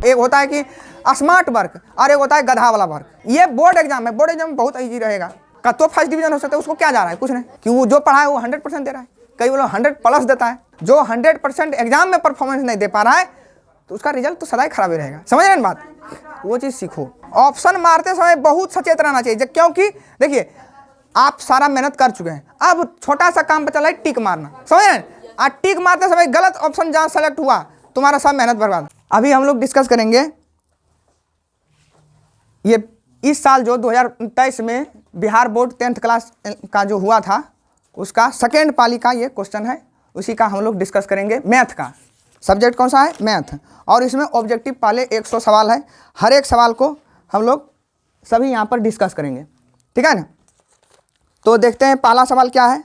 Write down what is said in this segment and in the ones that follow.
एक होता है कि स्मार्ट वर्क और एक होता है गधा वाला वर्क। ये बोर्ड एग्जाम है, बोर्ड एग्जाम बहुत ईजी रहेगा। का तो फर्स्ट डिवीजन हो सकता है, उसको क्या जा रहा है, कुछ नहीं, कि वो जो पढ़ा है वो 100% दे रहा है। कई लोग 100+ देता है। जो 100% एग्जाम में परफॉर्मेंस नहीं दे पा रहा है तो उसका रिजल्ट तो सदा ही खराब ही रहेगा। समझ रहे हैं बात? वो चीज़ सीखो। ऑप्शन मारते समय बहुत सचेत रहना चाहिए, क्योंकि देखिए आप सारा मेहनत कर चुके हैं, अब छोटा सा काम बचा है टिक मारना। समझ रहे हैं? टिक मारते समय गलत ऑप्शन जहाँ सेलेक्ट हुआ तुम्हारा सब मेहनत बर्बाद। अभी हम लोग डिस्कस करेंगे ये इस साल जो 2023 में बिहार बोर्ड 10th क्लास का जो हुआ था उसका सेकेंड पाली का ये क्वेश्चन है, उसी का हम लोग डिस्कस करेंगे। मैथ का सब्जेक्ट कौन सा है? मैथ। और इसमें ऑब्जेक्टिव पाले 100 सवाल है, हर एक सवाल को हम लोग सभी यहाँ पर डिस्कस करेंगे, ठीक है ना। तो देखते हैं पहला सवाल क्या है।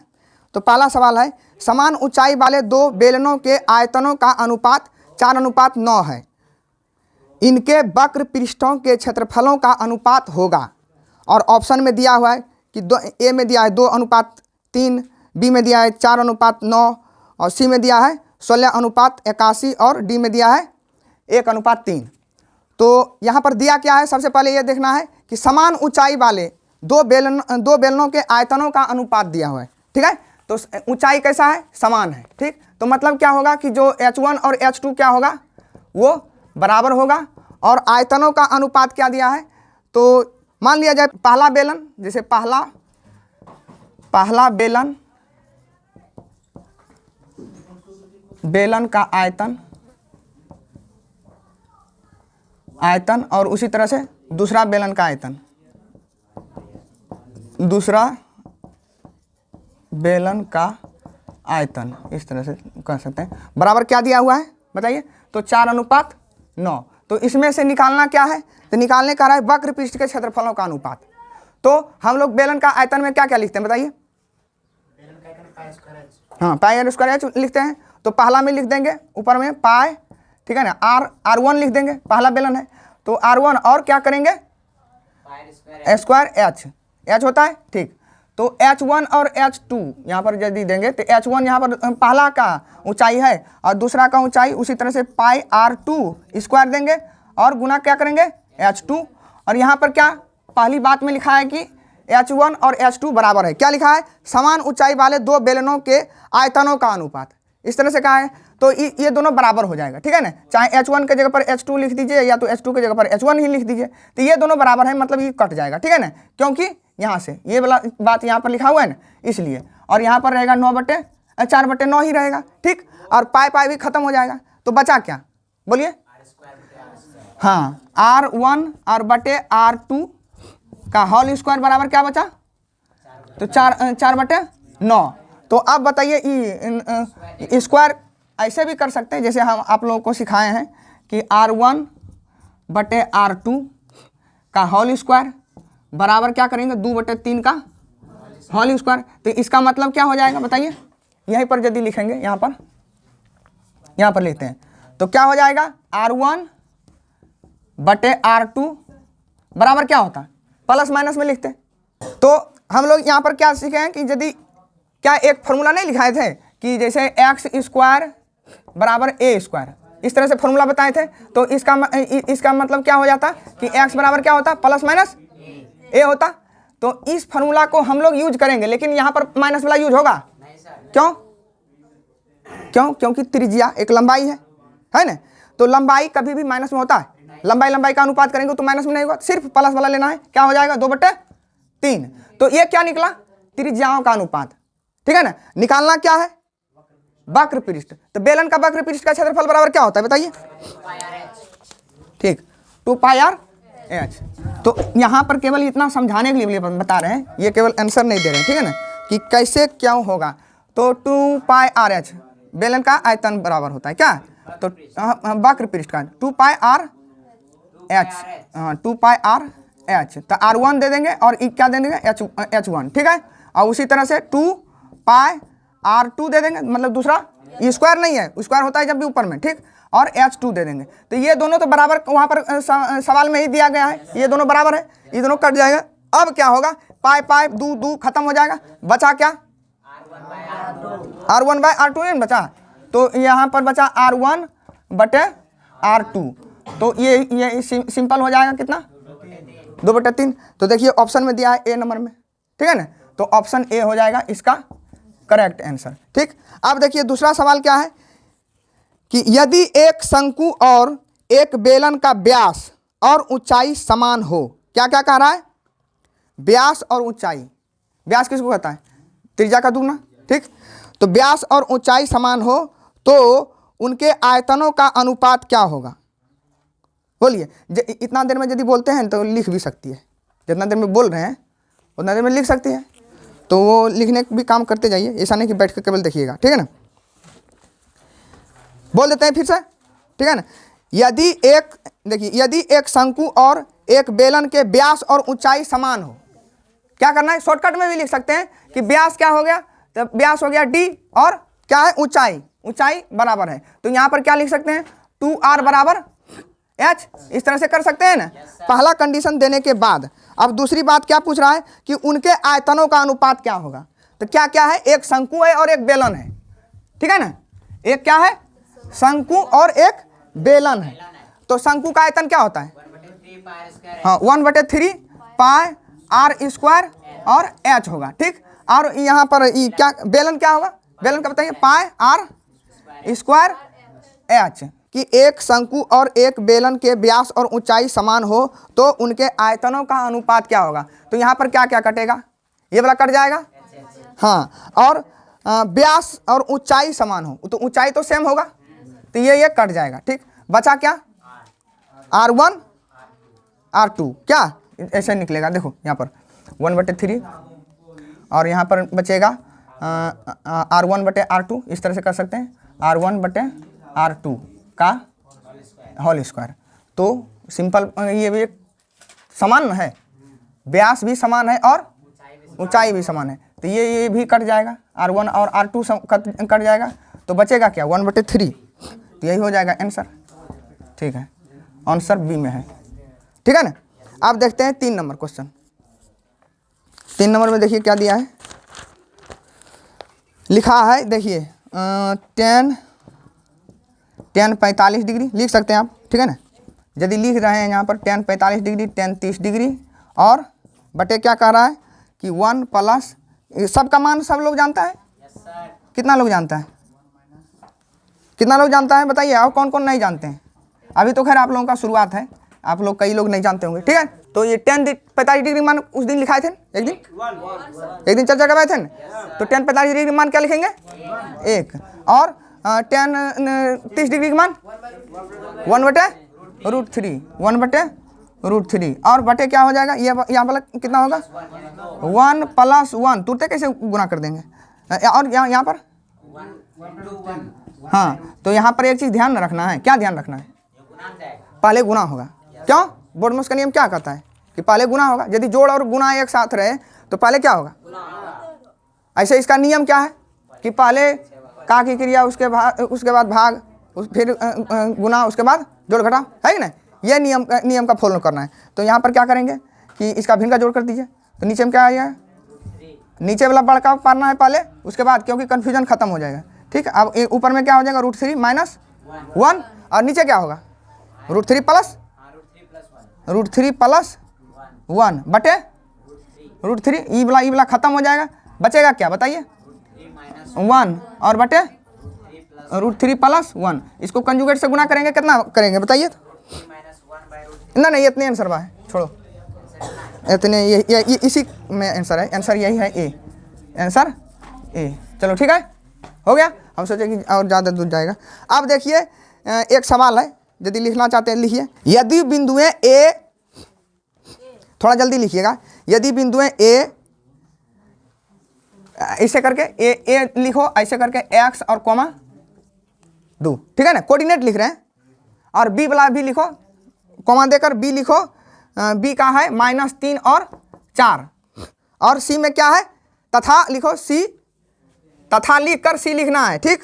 तो पहला सवाल है, समान ऊंचाई वाले दो बेलनों के आयतनों का अनुपात 4:9 है, इनके वक्र पृष्ठों के क्षेत्रफलों का अनुपात होगा। और ऑप्शन में दिया हुआ है कि ए में दिया है 2:3, बी में दिया है 4:9 और सी में दिया है 16:81 और डी में दिया है 1:3। तो यहाँ पर दिया क्या है, सबसे पहले ये देखना है कि समान ऊंचाई वाले दो बेलनों के आयतनों का अनुपात दिया हुआ है, ठीक है। तो ऊंचाई कैसा है? समान है, ठीक। तो मतलब क्या होगा कि जो H1 और H2 क्या होगा, वो बराबर होगा। और आयतनों का अनुपात क्या दिया है, तो मान लिया जाए पहला बेलन, जैसे पहला बेलन का आयतन और उसी तरह से दूसरा बेलन का आयतन, दूसरा बेलन का आयतन, इस तरह से कह सकते हैं। बराबर क्या दिया हुआ है बताइए, तो 4:9। तो इसमें से निकालना क्या है, तो निकालने का रहा है वक्र पृष्ठ के क्षेत्रफलों का अनुपात। तो हम लोग बेलन का आयतन में क्या क्या लिखते हैं बताइए? हाँ, पाई स्क्वायर एच लिखते हैं। तो पहला में लिख देंगे ऊपर में पाई, ठीक है ना, R1 लिख देंगे, पहला बेलन है तो R1 और क्या करेंगे स्क्वायर एच होता है, ठीक। तो H1 और H2 यहाँ पर यदि देंगे तो H1 यहाँ पर पहला का ऊंचाई है और दूसरा का ऊंचाई, उसी तरह से पाई R2 स्क्वायर देंगे और गुना क्या करेंगे H2। और यहाँ पर क्या पहली बात में लिखा है कि H1 और H2 बराबर है, क्या लिखा है, समान ऊंचाई वाले दो बेलनों के आयतनों का अनुपात, इस तरह से कहा है। तो ये दोनों बराबर हो जाएगा, ठीक है ना। चाहे H1 के जगह पर H2 लिख दीजिए या तो H2 के जगह पर H1 ही लिख दीजिए, तो ये दोनों बराबर है, मतलब ये कट जाएगा, ठीक है ना, क्योंकि यहाँ से ये वाला बात यहाँ पर लिखा हुआ है ना, इसलिए। और यहाँ पर रहेगा 4/9 ही रहेगा, ठीक। और पाई भी खत्म हो जाएगा, तो बचा क्या बोलिए? हाँ, R1 और बटे R2 का होल स्क्वायर बराबर क्या बचा, तो 4/9। तो अब बताइए स्क्वायर ऐसे भी कर सकते हैं जैसे हम आप लोगों को सिखाए हैं कि R1 बटे R2 का होल स्क्वायर बराबर क्या करेंगे 2/3 का होल स्क्वायर। तो इसका मतलब क्या हो जाएगा बताइए, यहीं पर यदि लिखेंगे यहाँ पर लिखते हैं तो क्या हो जाएगा, R1 बटे R2 बराबर क्या होता है, प्लस माइनस में लिखते हैं। तो हम लोग यहाँ पर क्या सीखे हैं कि यदि क्या एक फॉर्मूला नहीं लिखाए थे कि जैसे एक्स स्क्वायर बराबर ए स्क्वायर, इस तरह से फॉर्मूला बताए थे। तो इसका मतलब क्या हो जाता कि एक्स बराबर क्या होता, प्लस माइनस ए होता। तो इस फॉर्मूला को हम लोग यूज करेंगे, लेकिन यहाँ पर माइनस वाला यूज होगा, क्यों? क्योंकि त्रिज्या एक लंबाई है ना। तो लंबाई कभी भी माइनस में होता है, लंबाई का अनुपात करेंगे तो माइनस में नहीं होगा, सिर्फ प्लस वाला लेना है, क्या हो जाएगा 2/3। तो ये क्या निकला, त्रिज्याओं का अनुपात, ठीक है ना। निकालना क्या है, वक्र पृष्ठ। तो बेलन का वक्र पृष्ठ का क्षेत्रफल बराबर क्या होता है बताइए, ठीक, 2πr/h। तो यहाँ पर केवल इतना समझाने के लिए बता रहे हैं, ये केवल आंसर नहीं दे रहे हैं, ठीक है ना, कि कैसे क्यों होगा। तो 2πr/h बेलन का आयतन बराबर होता है क्या, तो वक्र पृष्ठ का 2πr/h, हाँ 2πr/h। तो R1 दे देंगे और क्या दे देंगे H1, ठीक है। और उसी तरह से 2πr2 दे देंगे, मतलब दूसरा स्क्वायर नहीं है, स्क्वायर होता है जब भी ऊपर में, ठीक। और H2 दे देंगे। तो ये दोनों तो बराबर वहाँ पर सवाल में ही दिया गया है, ये दोनों बराबर है, ये दोनों कट जाएगा। अब क्या होगा, पाई दू खत्म हो जाएगा, बचा क्या R1/R2 नहीं बचा। तो यहाँ पर बचा R1/R2। तो ये सिंपल हो जाएगा कितना 2/3। तो देखिए ऑप्शन में दिया है ए नंबर में, ठीक है ना, तो ऑप्शन ए हो जाएगा इसका करेक्ट आंसर। ठीक, अब देखिए दूसरा सवाल क्या है कि यदि एक शंकु और एक बेलन का व्यास और ऊंचाई समान हो, क्या क्या कह रहा है, व्यास और ऊंचाई, व्यास किसको कहता है, त्रिज्या का दुगना। ठीक, तो व्यास और ऊंचाई समान हो तो उनके आयतनों का अनुपात क्या होगा, बोलिए। इतना देर में यदि बोलते हैं तो लिख भी सकती है, जितना देर में बोल रहे हैं उतना देर में लिख सकती है, तो वो लिखने भी काम करते जाइए, ऐसा नहीं कि बैठ कर केवल देखिएगा, ठीक है ना। बोल देते हैं फिर से, ठीक है ना। यदि एक, देखिए, यदि एक शंकु और एक बेलन के व्यास और ऊंचाई समान हो, क्या करना है, शॉर्टकट में भी लिख सकते हैं कि व्यास क्या हो गया, तो व्यास हो गया d और क्या है ऊंचाई, ऊंचाई बराबर है, तो यहाँ पर क्या लिख सकते हैं 2r बराबर h, इस तरह से कर सकते हैं ना। पहला कंडीशन देने के बाद अब दूसरी बात क्या पूछ रहा है कि उनके आयतनों का अनुपात क्या होगा, तो क्या क्या है, एक शंकु है और एक बेलन है, ठीक है ना, एक क्या है शंकु और एक बेलन है, तो शंकु का आयतन क्या होता है, हाँ 1/3 पाई r स्क्वायर और h होगा। ठीक, और यहाँ पर क्या बेलन क्या होगा, बेलन का बताइए, पाई r स्क्वायर h, कि एक शंकु और एक बेलन के व्यास और ऊंचाई समान हो तो उनके आयतनों का अनुपात क्या होगा, तो यहाँ पर क्या क्या कटेगा, ये वाला कट जाएगा, हाँ, और व्यास और ऊंचाई समान हो तो ऊंचाई तो सेम होगा, तो ये कट जाएगा। ठीक, बचा क्या r1 r2, क्या ऐसे निकलेगा, देखो यहाँ पर 1/3 और यहाँ पर बचेगा r1/r2, इस तरह से कर सकते हैं, r1/r2 का होल स्क्वायर, तो सिंपल ये भी समान है, व्यास भी समान है और ऊंचाई भी समान है, तो ये भी कट जाएगा, r1 और r2 कट जाएगा, तो बचेगा क्या 1/3, तो यही हो जाएगा आंसर। ठीक है, आंसर बी में है, ठीक है ना। अब देखते हैं 3 नंबर क्वेश्चन। 3 नंबर में देखिए क्या दिया है, लिखा है, देखिए tan 45 डिग्री लिख सकते हैं आप, ठीक है ना। यदि लिख रहे हैं यहाँ पर tan 45 डिग्री, tan 30 डिग्री, और बटे क्या कह रहा है कि 1 प्लस, सबका मान सब लोग जानता है, कितना लोग जानता है, कितना लोग जानता है बताइए, और कौन कौन नहीं जानते हैं, अभी तो खैर आप लोगों का शुरुआत है, आप लोग कई लोग नहीं जानते होंगे, ठीक है। तो ये tan 45 डिग्री मान उस दिन लिखाए थे, एक दिन चर्चा करवाए थे ना, तो tan 45 डिग्री मान क्या लिखेंगे 1, और tan 30 डिग्री का मान 1/√3, 1/√3, और बटे क्या हो जाएगा, ये यहाँ वाला कितना होगा 1 + 1, तुरते कैसे गुना कर देंगे, और यहाँ पर हाँ, तो यहाँ पर एक चीज़ ध्यान रखना है, क्या ध्यान रखना है, पहले गुना होगा, क्यों, बोर्ड में उसका नियम क्या कहता है कि पहले गुना होगा, यदि जोड़ और गुना एक साथ रहे तो पहले क्या होगा, ऐसे इसका नियम क्या है कि पहले का की क्रिया, उसके बाद भाग, फिर गुना, उसके बाद जोड़ घटाव, है कि नहीं, ये नियम का फॉलो करना है। तो यहाँ पर क्या करेंगे कि इसका भिन्न का जोड़ कर दीजिए, तो नीचे में क्या आएगा, नीचे वाला बड़का पाना है पहले, उसके बाद, क्योंकि कन्फ्यूजन खत्म हो जाएगा। ठीक है, अब ऊपर में क्या हो जाएगा √3 - 1, और नीचे क्या होगा √3 + 1 बटे √3, ई वाला खत्म हो जाएगा, बचेगा क्या बताइए 1 और बटे √3 + 1, इसको कंजुगेट से गुना करेंगे, कितना करेंगे बताइए, तो नहीं इतने आंसर बा है, छोड़ो इतने, ये इसी में आंसर है, आंसर यही है ए, आंसर ए। चलो ठीक है, हो गया, हम सोचे कि और ज़्यादा दूर जाएगा। अब देखिए एक सवाल है, यदि लिखना चाहते हैं लिखिए, यदि बिंदुएं ए, थोड़ा जल्दी लिखिएगा, यदि बिंदुएं ए ऐसे करके ए लिखो, ऐसे करके x और कॉमा 2, ठीक है ना, कोऑर्डिनेट लिख रहे हैं, और बी वाला भी लिखो, कॉमा देकर बी लिखो, बी का है -3 और 4, और सी में क्या है तथा लिखो, सी तथा लिख कर सी लिखना है, ठीक,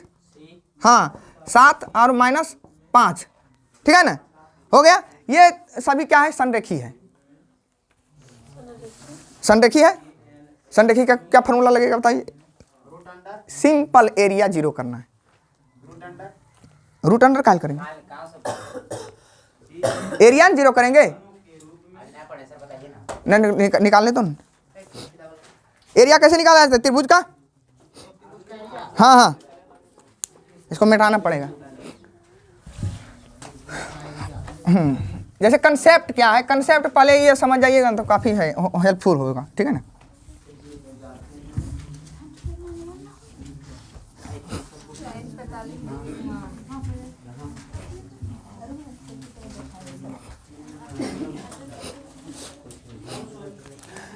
हाँ 7 और -5, ठीक है ना, हो गया। ये सभी क्या है, संरेखी है, संरेखी है, संरेखी का क्या फॉर्मूला लगेगा बताइए, सिंपल एरिया 0 करना है, रूट अंडर काल करेंगे, एरिया जीरो करेंगे, नहीं निकालने तो एरिया कैसे निकाला जाता है त्रिभुज का? हाँ हाँ, इसको मिटाना पड़ेगा। जैसे कंसेप्ट क्या है, कंसेप्ट पहले ये समझ जाइएगा तो काफ़ी है हेल्पफुल होगा, ठीक है ना।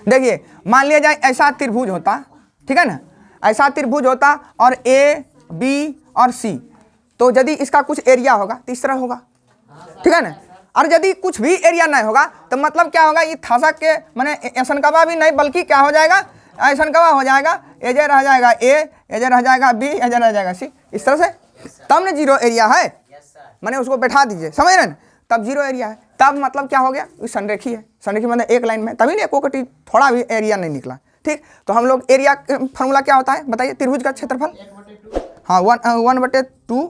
देखिए मान लिया जाए ऐसा त्रिभुज होता, ठीक है ना, ऐसा त्रिभुज होता और ए बी और सी, तो यदि इसका कुछ एरिया होगा तो इस तरह होगा, ठीक है ना। और यदि कुछ भी एरिया नहीं होगा तो मतलब क्या होगा, ये थसक के माने ऐसन कवा भी नहीं बल्कि क्या हो जाएगा, ऐसन कवा हो जाएगा, एजे रह जाएगा ए, एजे रह जाएगा बी, एजे रह जाएगा सी, इस तरह से तब ना जीरो एरिया है। मैंने उसको बैठा दीजिए, समझ रहे ना, तब जीरो एरिया है। तब मतलब क्या हो गया, संरेखी है, संरेखी मतलब एक लाइन में, तभी नहीं कोकटी थोड़ा भी एरिया नहीं निकला, ठीक। तो हम लोग एरिया फार्मूला क्या होता है बताइए, त्रिभुज का क्षेत्रफल, हाँ 1/2,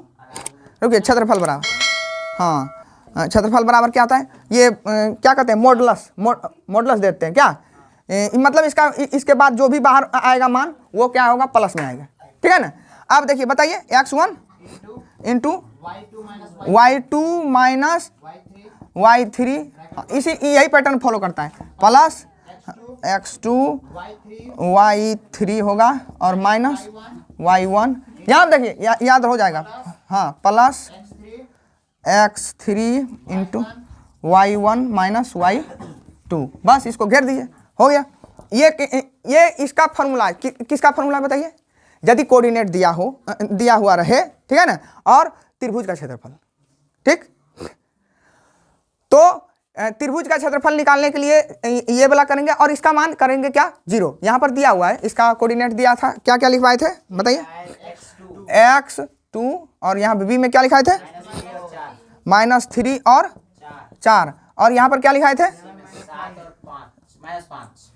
रुकिए क्षेत्रफल बराबर, हाँ क्षेत्रफल बराबर क्या होता है, ये क्या कहते हैं मॉडुलस, मॉडुलस देते हैं क्या, मतलब इसके बाद जो भी बाहर आएगा मान वो क्या होगा, प्लस में आएगा, ठीक है ना। अब देखिए बताइए x1 into y2 minus y3, इसी यही पैटर्न फॉलो करता है, प्लस x2 y3 होगा और माइनस y1, यहाँ देखिए याद हो जाएगा, हाँ plus x3 into y1 minus y2, बस इसको घेर दीजिए, हो गया। ये इसका फॉर्मूला किसका फॉर्मूला बताइए, यदि कोऑर्डिनेट दिया हुआ रहे, ठीक है ना, और त्रिभुज का क्षेत्रफल, ठीक। तो त्रिभुज का क्षेत्रफल निकालने के लिए ये वाला करेंगे और इसका मान करेंगे क्या, जीरो। यहाँ पर दिया हुआ है, इसका कोऑर्डिनेट दिया था, क्या क्या लिखवाए थे बताइए, x2 और यहाँ बी में क्या लिखाए थे, -3 और 4, और यहाँ पर क्या लिखाए थे,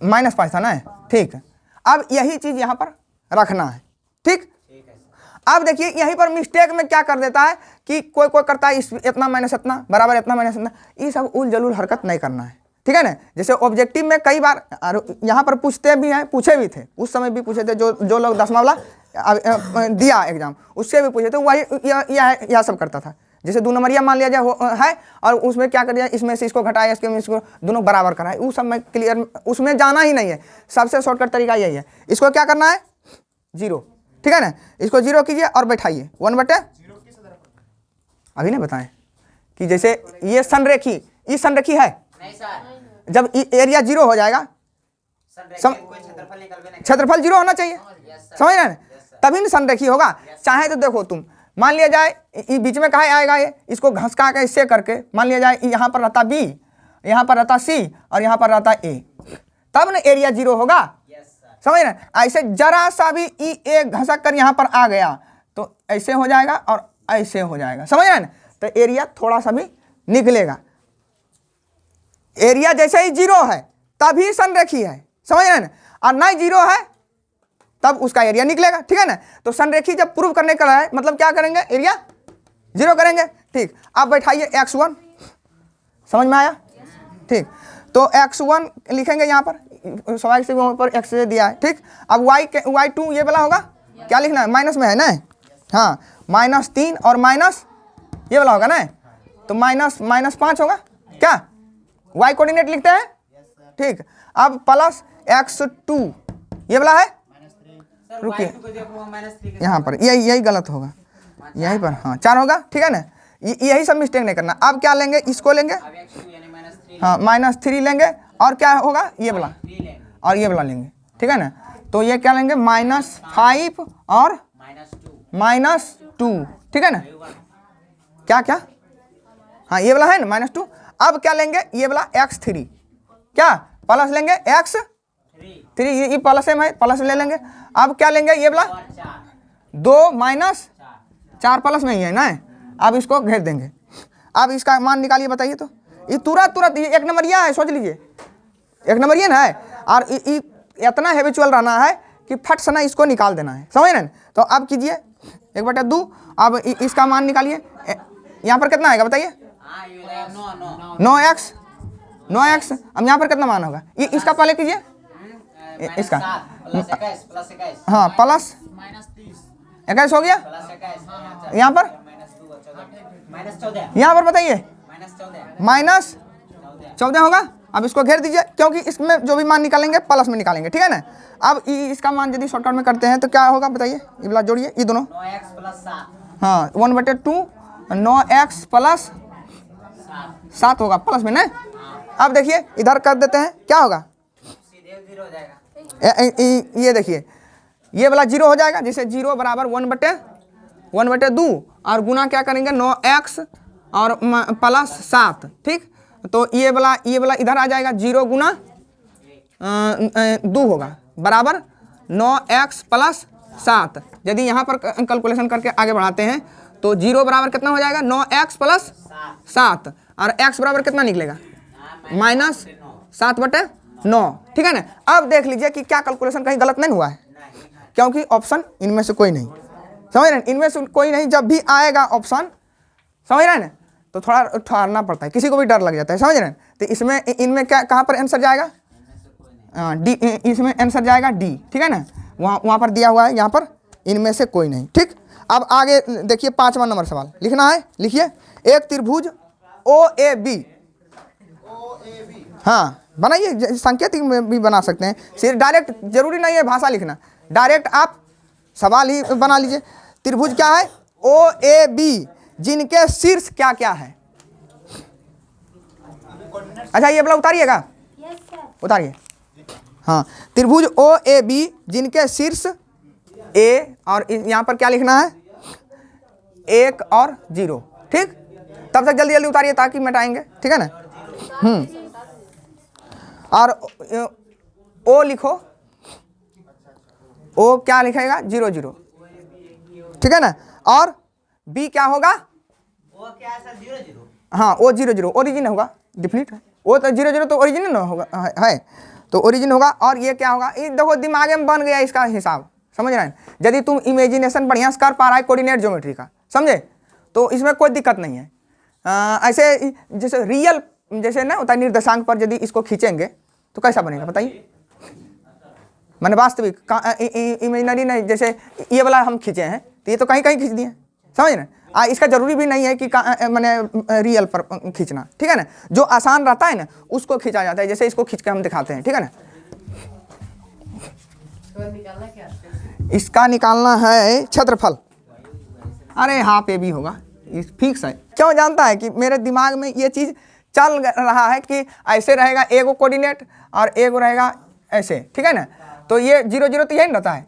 -5 था ना, ठीक। अब यही चीज यहाँ पर रखना है, ठीक। अब देखिए यहीं पर मिस्टेक में क्या कर देता है कि कोई करता है इतना माइनस इतना बराबर इतना माइनस इतना, ये सब उल जलूल हरकत नहीं करना है, ठीक है ना। जैसे ऑब्जेक्टिव में कई बार यहाँ पर पूछते भी हैं, पूछे भी थे उस समय भी पूछे थे, जो लोग 10वां वाला दिया एग्जाम उससे भी पूछे थे, वही यह सब करता था। जैसे 2 नंबरिया मान लिया जाए है और उसमें क्या कर दिया, इसमें से इसको घटाया, इसको दोनों बराबर कराए, उस सब में क्लियर, उसमें जाना ही नहीं है, सबसे शॉर्टकट तरीका यही है। इसको क्या करना है, जीरो, ठीक है ना, इसको जीरो कीजिए और बैठाइए 1/, अभी नहीं बताएं कि जैसे ये संरेखी, ये संरेखी है नहीं सर, जब एरिया जीरो हो जाएगा क्षेत्रफल जीरो होना चाहिए, समझ रहे हैं, तभी ना संरेखी होगा। चाहे तो देखो तुम मान लिया जाए ये बीच में कहाँ आएगा, ये इसको घसका के इससे करके मान लिया जाए यहाँ पर रहता बी, यहाँ पर रहता सी और यहाँ पर रहता ए, तब ना एरिया जीरो होगा, समझ रहे। ऐसे जरा सा भी ए घसक कर यहाँ पर आ गया तो ऐसे हो जाएगा और ऐसे हो जाएगा, समझ रहे ना, तो एरिया थोड़ा सा भी निकलेगा। एरिया जैसे ही जीरो है तभी संरेखी है, समझ रहे ना, और नहीं जीरो है तब उसका एरिया निकलेगा, ठीक है ना। तो संरेखी जब प्रूव करने का है मतलब क्या करेंगे, एरिया जीरो करेंगे, ठीक। अब बैठाइए x1, समझ में आया, ठीक। तो x1 लिखेंगे यहाँ पर, स्वाभाविक से वहाँ पर x से दिया है, ठीक। अब y2 ये वाला होगा, क्या लिखना है, माइनस में है ना, हाँ -3 और माइनस ये वाला होगा ना, तो -5 होगा क्या, y कोऑर्डिनेट लिखते हैं, ठीक। अब प्लस x2 ये वाला है, रुकिए यहाँ पर यही गलत होगा, यहीं पर हाँ 4 होगा, ठीक है ना, यही सब मिस्टेक नहीं करना। अब क्या लेंगे, इसको लेंगे, हाँ -3 लेंगे और क्या होगा ये वाला और ये वाला लेंगे, ठीक है ना। तो ये क्या लेंगे, -5 और -2, ठीक है ना, क्या हाँ ये वाला है ना -2। अब क्या लेंगे, ये वाला x3, क्या प्लस लेंगे x3, ये प्लस है, प्लस ले लेंगे। अब क्या लेंगे, ये वाला 2 - 4 प्लस में ही है ना, अब इसको घेर देंगे। अब इसका मान निकालिए बताइए, तो ये तुरंत ये 1 नंबरिया है, सोच लीजिए 1 नंबरिया ना है, और इतना हैबिचुअल रहना है कि फट से ना इसको निकाल देना है, समझ रहे हैं। तो अब कीजिए 1/2, अब इसका मान निकालिए, यहाँ पर कितना आएगा बताइए, 9x। अब यहाँ पर कितना मान होगा, ये इसका पहले कीजिए, इसका हाँ प्लस 21 हो गया। यहाँ पर बताइए -14 होगा। अब इसको घेर दीजिए, क्योंकि इसमें जो भी मान निकालेंगे प्लस में निकालेंगे, ठीक है ना। अब इसका मान यदि शॉर्टकट में करते हैं तो क्या होगा बताइए, ये वाला जोड़िए, ये दोनों 9x + 7। हाँ 1/2 9x + 7 होगा प्लस में ना। अब देखिए इधर कर देते हैं, क्या होगा, सीधे 0 हो जाएगा। ये देखिए ये वाला 0 हो जाएगा, जैसे 0 बराबर 1/2 और गुना क्या करेंगे 9x और +7, ठीक। तो ये वाला इधर आ जाएगा, 0 गुना 2 होगा बराबर 9x + 7। यदि यहाँ पर कैलकुलेशन करके आगे बढ़ाते हैं तो 0 बराबर कितना हो जाएगा, 9x + 7 और x बराबर कितना निकलेगा, -7/9, ठीक है ना। अब देख लीजिए कि क्या कैलकुलेशन कहीं गलत नहीं हुआ है, क्योंकि ऑप्शन इनमें से कोई नहीं, समझ रहे हैं, इनमें से कोई नहीं। जब भी आएगा ऑप्शन, समझ रहे हैं ना, तो थोड़ा ठहरना पड़ता है, किसी को भी डर लग जाता है, समझ रहे हैं। तो इसमें इनमें क्या, कहाँ पर आंसर जाएगा, डी, इसमें आंसर जाएगा डी, ठीक है ना। वहाँ पर दिया हुआ है, यहाँ पर इनमें से कोई नहीं, ठीक। अब आगे देखिए 5वां नंबर सवाल लिखना है, लिखिए। एक त्रिभुज OAB, हाँ बनाइए, सांकेतिक में भी बना सकते हैं, सिर्फ डायरेक्ट जरूरी नहीं है भाषा लिखना, डायरेक्ट आप सवाल ही बना लीजिए। त्रिभुज क्या है, OAB, जिनके शीर्ष क्या क्या है। अच्छा ये वाला उतारिएगा, उतारिए, हाँ। त्रिभुज OAB जिनके शीर्ष A और यहाँ पर क्या लिखना है, 1 और 0, ठीक। तब तक जल्दी जल्दी उतारिए ताकि मिटाएंगे, ठीक है ना। और O लिखो, O क्या लिखेगा, 0 0, ठीक है ना। और B क्या होगा, वो क्या है सर, 0 0। हाँ O 0 0 ओरिजिन होगा, डिफिनिट है। वो तो 0 0 तो ओरिजिन ना होगा, है तो ओरिजिन होगा। और ये क्या होगा, ये देखो दिमाग में बन गया इसका हिसाब, समझ रहे हैं। यदि तुम इमेजिनेशन बढ़िया से कर पा रहा है कोऑर्डिनेट ज्योमेट्री का, समझे, तो इसमें कोई दिक्कत नहीं है। ऐसे जैसे रियल जैसे ना होता है निर्देशांक पर, यदि इसको खींचेंगे तो कैसा बनेगा बताइए, मैंने वास्तविक इमेजिनरी नहीं, जैसे ये वाला हम खींचे हैं तो ये तो कहीं कहीं खींच दिए, समझ रहे हैं। इसका जरूरी भी नहीं है कि मैंने रियल पर खींचना, ठीक है ना। जो आसान रहता है ना उसको खींचा जाता है, जैसे इसको खींच के हम दिखाते हैं, ठीक है ना। इसका निकालना है क्षेत्रफल, अरे हाँ पे भी होगा, फिक्स है। क्यों जानता है कि मेरे दिमाग में ये चीज़ चल रहा है कि ऐसे रहेगा एक कोऑर्डिनेट और एक रहेगा ऐसे, ठीक है ना। तो ये 0 0 तो यही रहता है,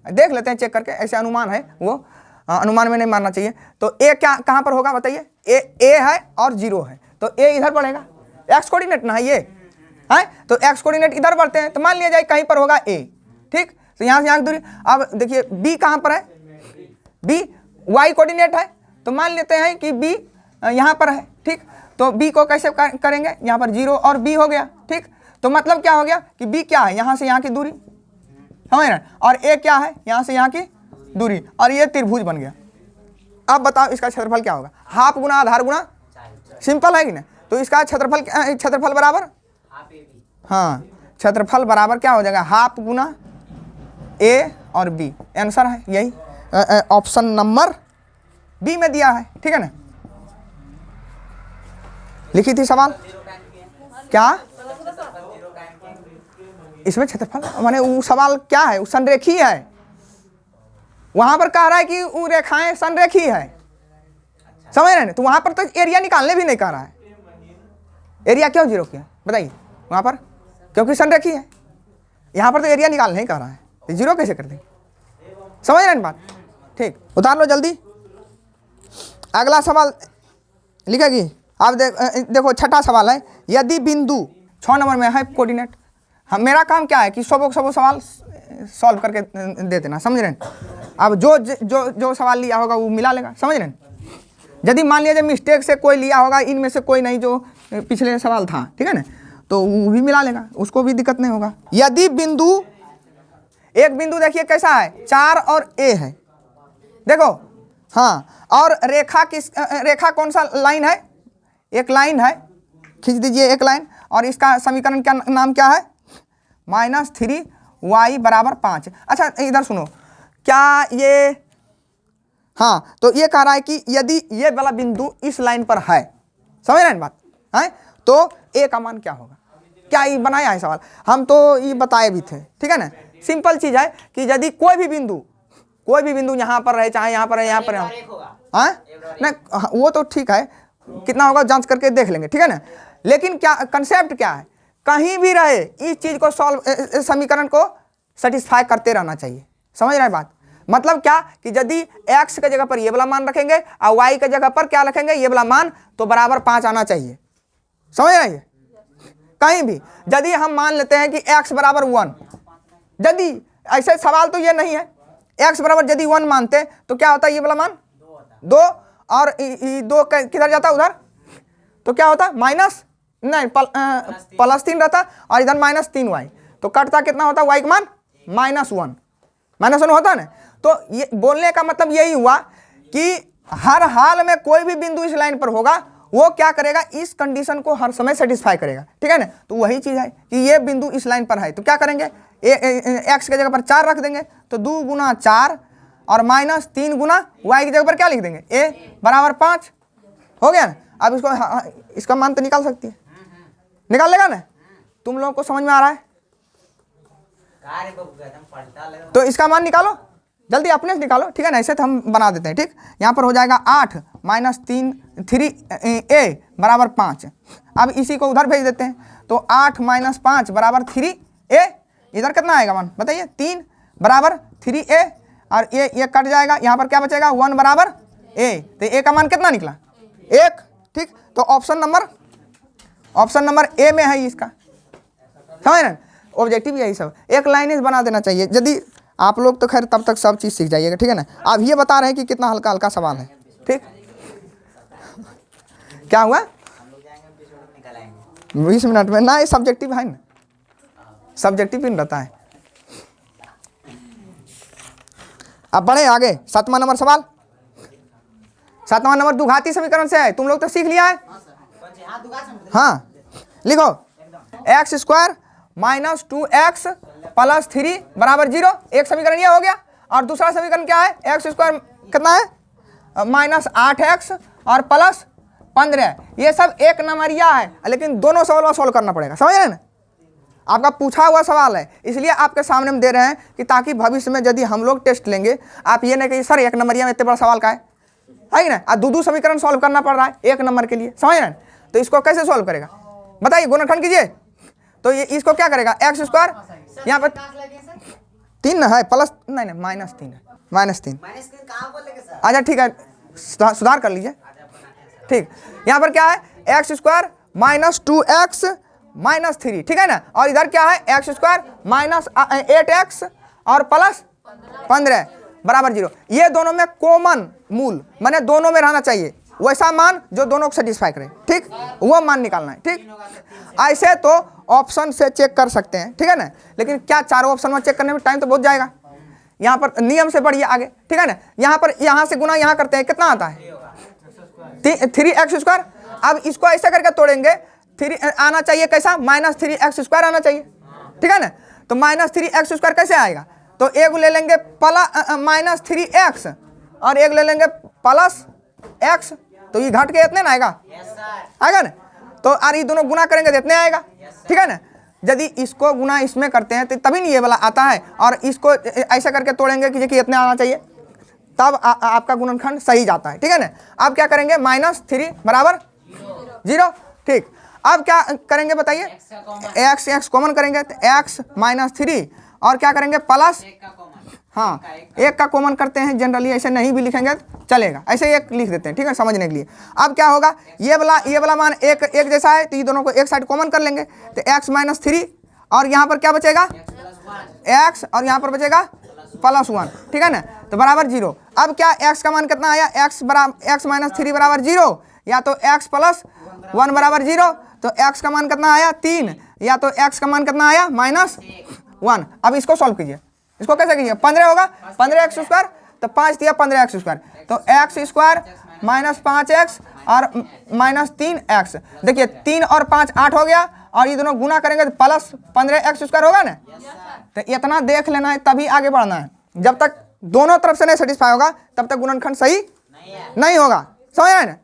देख लेते हैं चेक करके, ऐसे अनुमान है, वो अनुमान में नहीं मानना चाहिए। तो ए क्या कहाँ पर होगा बताइए, ए है और 0 है, तो ए इधर बढ़ेगा, एक्स कोऑर्डिनेट ना है ये है, तो एक्स कोऑर्डिनेट इधर बढ़ते हैं, तो मान लिया जाए कहीं पर होगा ए, ठीक। तो यहाँ से यहाँ की दूरी, अब देखिए बी कहाँ पर है, बी वाई कोऑर्डिनेट है, तो मान लेते हैं कि बी यहाँ पर है, ठीक। तो बी को कैसे करेंगे, यहाँ पर 0 और बी हो गया, ठीक। तो मतलब क्या हो गया कि बी क्या है, यहाँ से यहाँ की दूरी, समझ रहे हैं, और ए क्या है, यहाँ से यहाँ की दूरी, और ये त्रिभुज बन गया। अब बताओ इसका क्षेत्रफल क्या होगा, हाफ गुना आधार गुना, सिंपल है कि ना। तो इसका क्षेत्रफल बराबर, हाँ क्षेत्रफल बराबर क्या हो जाएगा, हाफ गुना ए और बी, आंसर है यही, ऑप्शन नंबर बी में दिया है, ठीक है ना। लिखी थी सवाल क्या, इसमें क्षेत्रफल माने वो सवाल क्या है, वो संरेखी है, वहां पर कह रहा है कि वो रेखाएं संरेखी है, समझ रहे हैं। तो वहां पर तो एरिया निकालने भी नहीं कह रहा है, एरिया क्यों 0 किया बताइए वहां पर, क्योंकि संरेखी है। यहाँ पर तो एरिया निकालने नहीं कह रहा है, तो 0 कैसे कर देंगे, समझ रहे हैं बात, ठीक। उतार लो जल्दी, अगला सवाल लिखेगी। अब देखो छठा सवाल है, यदि बिंदु 6 नंबर में है कोऑर्डिनेट, हम मेरा काम क्या है कि सब सवाल सॉल्व करके दे देना, समझ रहे हैं। अब जो सवाल लिया होगा वो मिला लेगा, समझ रहे हैं। यदि मान लिया जाए मिस्टेक से कोई लिया होगा, इनमें से कोई नहीं जो पिछले सवाल था, ठीक है ना, तो वो भी मिला लेगा, उसको भी दिक्कत नहीं होगा। यदि बिंदु, एक बिंदु देखिए कैसा है, 4 और ए है, देखो हाँ, और रेखा कौन सा लाइन है, एक लाइन है खींच दीजिए एक लाइन, और इसका समीकरण क्या नाम क्या है, -3y बराबर 5। अच्छा इधर सुनो, क्या ये, हाँ तो ये कह रहा है कि यदि ये वाला बिंदु इस लाइन पर है, समझ रहे हैं बात है, तो ए का मान क्या होगा। क्या ये बनाया है सवाल, हम तो ये बताए भी थे, ठीक है ना। सिंपल चीज है कि यदि कोई भी बिंदु यहाँ पर रहे, चाहे यहाँ पर रहे, यहाँ पर रहे, हाँ नहीं वो तो ठीक है, कितना होगा जांच करके देख लेंगे, ठीक है ना। लेकिन क्या कंसेप्ट क्या है, कहीं भी रहे इस चीज को सॉल्व, समीकरण को सेटिस्फाई करते रहना चाहिए, समझ रहे हैं बात। मतलब क्या कि यदि x के जगह पर ये वाला मान रखेंगे और y के जगह पर क्या रखेंगे, ये वाला मान, तो बराबर 5 आना चाहिए, समझ रहे हैं। कहीं भी यदि हम मान लेते हैं कि x बराबर 1, यदि ऐसे सवाल तो ये नहीं है, x बराबर यदि 1 मानते तो क्या होता है, ये वाला मान 2, और 2 किधर जाता उधर, तो क्या होता माइनस नहीं +3 रहता, और इधर -3y, तो कटता कितना होता y का मान -1 होता ना। तो ये बोलने का मतलब यही हुआ कि हर हाल में कोई भी बिंदु इस लाइन पर होगा, वो क्या करेगा, इस कंडीशन को हर समय सेटिस्फाई करेगा, ठीक है ना। तो वही चीज है कि ये बिंदु इस लाइन पर है, तो क्या करेंगे, x के जगह पर 4 रख देंगे, तो 2 गुना 4 और -3 गुना y की जगह पर क्या लिख देंगे, a बराबर 5 हो गया ना। अब इसका मान तो निकाल सकती है, निकाल लेगा ना, तुम लोगों को समझ में आ रहा है, तो इसका मान निकालो, जल्दी अपने से निकालो, ठीक है ना। ऐसे तो हम बना देते हैं, ठीक। यहाँ पर हो जाएगा 8 -3 बराबर 5। अब इसी को उधर भेज देते हैं, तो 8 - 5 बराबर 3a, इधर कितना आएगा मान बताइए, 3 बराबर 3a, और ये कट जाएगा, यहाँ पर क्या बचेगा, 1 बराबर a, तो a का मान कितना निकला 1, ठीक। तो ऑप्शन नंबर ए में है इसका, समझ रहे, ऑब्जेक्टिव यही सब, एक लाइन बना देना चाहिए। यदि आप लोग तो खैर तब तक सब चीज़ सीख जाइएगा, ठीक है ना। अब ये बता रहे हैं कि कितना हल्का हल्का सवाल है, ठीक। क्या हुआ, 20 मिनट में ना, ये सब्जेक्टिव है ना, सब्जेक्टिव भी रहता है। अब बढ़े आगे, 7वां नंबर सवाल, 7वां नंबर द्विघाती समीकरण से है, तुम लोग तो सीख लिया है, हाँ लिखो, x² -2x + 3 बराबर 0, एक समीकरण ये हो गया। और दूसरा समीकरण क्या है, x² कितना है, -8x और +15, ये सब एक नंबरिया है, लेकिन दोनों सवाल सॉल्व करना पड़ेगा, समझ रहे हैं ना। आपका पूछा हुआ सवाल है, इसलिए आपके सामने हम दे रहे हैं कि ताकि भविष्य में यदि हम लोग टेस्ट लेंगे, आप ये नहीं कि सर एक नंबरिया में इतने बड़ा सवाल का है कि ना, दो समीकरण सॉल्व करना पड़ रहा है एक नंबर के लिए, समझ रहे हैं। तो इसको कैसे सॉल्व करेगा बताइए, गुणनखंड कीजिए। तो ये इसको क्या करेगा, x², यहाँ पर 3 है, प्लस नहीं -3 है, -3, अच्छा ठीक है, सुधार कर लीजिए, ठीक। यहाँ पर क्या है, x² -2x -3, ठीक है ना, और इधर क्या है, x² -8x और +15 बराबर 0। ये दोनों में कॉमन मूल, माने दोनों में रहना चाहिए वैसा मान जो दोनों को सेटिस्फाई करे, ठीक, वो मान निकालना है, ठीक। ऐसे तो ऑप्शन से चेक कर सकते हैं, ठीक है ना, लेकिन क्या चारों ऑप्शन में चेक करने में टाइम तो बहुत जाएगा। यहाँ पर नियम से बढ़िए आगे, ठीक है ना। यहाँ से गुना यहाँ करते हैं, कितना आता है 3x²। अब इसको ऐसे करके तोड़ेंगे, 3 आना चाहिए कैसा, -3x² आना चाहिए, ठीक है ना। तो -3x² कैसे आएगा, तो एक ले लेंगे -3x और एक ले लेंगे +x, तो ये घट के इतने ना आएगा ना। तो और ये दोनों गुना करेंगे तो इतने आएगा, ठीक है ना। यदि इसको गुना इसमें करते हैं तो तभी नहीं ये वाला आता है, और इसको ऐसा करके तोड़ेंगे कि इतने आना चाहिए, तब आपका गुणनखंड सही जाता है, ठीक है ना। अब क्या करेंगे, -3 बराबर 0, ठीक। अब क्या करेंगे बताइए, x कॉमन करेंगे, तो x -3 और क्या करेंगे प्लस, हाँ एक का कॉमन करते हैं, जनरली ऐसे नहीं भी लिखेंगे चलेगा, ऐसे एक लिख देते हैं, ठीक है, समझने के लिए। अब क्या होगा, ये वाला मान एक जैसा है, तो ये दोनों को एक साइड कॉमन कर लेंगे, तो x -3 और यहाँ पर क्या बचेगा x और यहाँ पर बचेगा +1, ठीक है ना, तो बराबर 0। अब क्या x का मान कितना आया, x -3 बराबर 0, या तो x +1 बराबर 0, तो x का मान कितना आया 3, या तो x का मान कितना आया -1। अब इसको सॉल्व कीजिए, इसको कैसे कीजिए, 15 होगा, 15x², तो 5 दिया 15x², तो x² -5x और माइनस 3x। देखिए 3 और 5 8 हो गया, और ये दोनों गुना करेंगे तो प्लस 15x² होगा ना। तो इतना देख लेना है, तभी आगे बढ़ना है। जब तक दोनों तरफ से नहीं सेटिस्फाई होगा तब तक गुणनखंड सही नहीं होगा, समझ रहे हैं ना।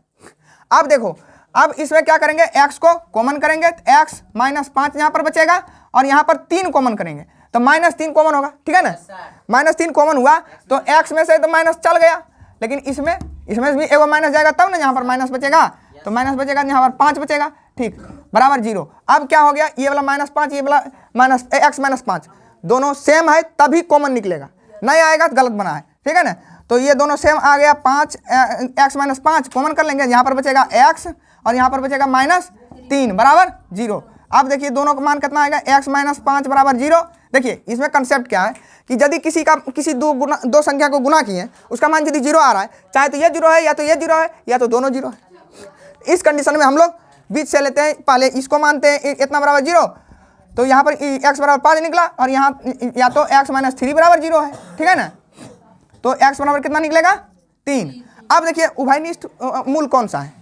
अब देखो, अब इसमें क्या करेंगे, x को कॉमन करेंगे तो x माइनस 5 यहाँ पर बचेगा, और यहाँ पर 3 कॉमन करेंगे तो माइनस 3 कॉमन होगा, ठीक है ना। माइनस 3 कॉमन हुआ तो x में से तो माइनस चल गया, लेकिन इसमें भी एगो माइनस जाएगा तब ना यहाँ पर माइनस बचेगा, तो माइनस बचेगा यहाँ पर 5 बचेगा, ठीक, बराबर 0। अब क्या हो गया, ये वाला -5 ये वाला माइनस x माइनस 5 दोनों सेम है तभी कॉमन निकलेगा, नहीं आएगा तो गलत बना है, ठीक है ना। तो ये दोनों सेम आ गया, 5 x माइनस 5 कॉमन कर लेंगे, यहाँ पर बचेगा x और यहाँ पर बचेगा -3 बराबर 0। अब देखिए दोनों का मान कितना आएगा, x माइनस 5 बराबर 0। देखिए इसमें कंसेप्ट क्या है कि यदि किसी दो संख्या को गुना किए, उसका मान यदि 0 आ रहा है, चाहे तो ये 0 है या तो ये 0 है या तो दोनों 0 है। इस कंडीशन में हम लोग बीच से लेते हैं, पहले इसको मानते हैं इतना बराबर 0, तो यहाँ पर x बराबर 5 निकला, और यहाँ या तो x माइनस 3 बराबर 0 है, ठीक है ना। तो x बराबर कितना निकलेगा 3। अब देखिए उभयनिष्ठ मूल कौन सा है,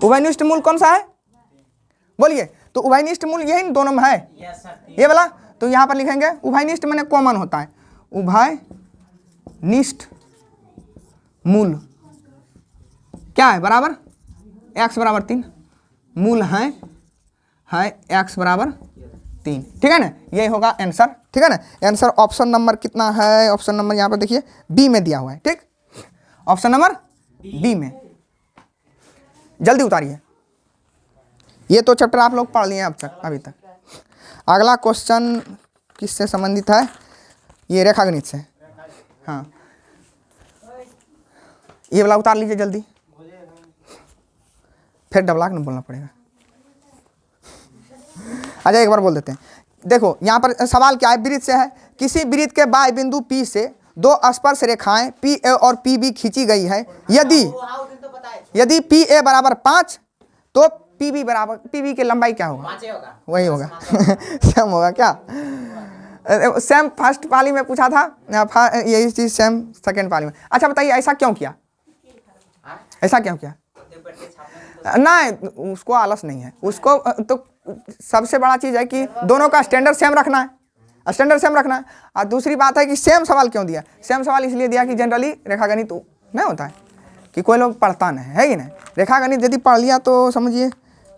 उभयनिष्ठ मूल कौन सा है बोलिए। तो उभयनिष्ठ मूल यही दोनों में है, ये वाला। तो यहाँ पर लिखेंगे उभयनिष्ठ माने कॉमन होता है, उभयनिष्ठ मूल क्या है, बराबर x बराबर 3, मूल है x बराबर 3, ठीक है ना। ये होगा आंसर, ठीक है ना। आंसर ऑप्शन नंबर कितना है, ऑप्शन नंबर यहाँ पर देखिए बी में दिया हुआ है, ठीक, ऑप्शन नंबर बी में। जल्दी उतारिए, ये तो चैप्टर आप लोग पढ़ लिए अब तक अभी तक। अगला क्वेश्चन किससे संबंधित है, ये रेखागणित से। हाँ ये वाला उतार लीजिए जल्दी, फिर डबला के नहीं बोलना पड़ेगा। अच्छा एक बार बोल देते हैं। देखो यहाँ पर सवाल क्या है, वृत्त से है, किसी वृत्त के बाह्य बिंदु P से दो स्पर्श रेखाएं PA और PB खींची गई है। यदि PA बराबर 5 तो PB बराबर, PB की लंबाई क्या होगा, वही होगा सेम होगा क्या, सेम फर्स्ट पाली में पूछा था, यही चीज सेम सेकंड पाली में। अच्छा बताइए ऐसा क्यों किया, ऐसा क्यों किया। नहीं उसको आलस नहीं है, उसको तो सबसे बड़ा चीज़ है कि दोनों का स्टैंडर्ड सेम रखना है, स्टैंडर्ड सेम रखना है। और दूसरी बात है कि सेम सवाल क्यों दिया, सेम सवाल इसलिए दिया कि जनरली रेखागणित तो नहीं होता है कि कोई लोग पढ़ता नहीं है कि नहीं। रेखागणित यदि पढ़ लिया तो समझिए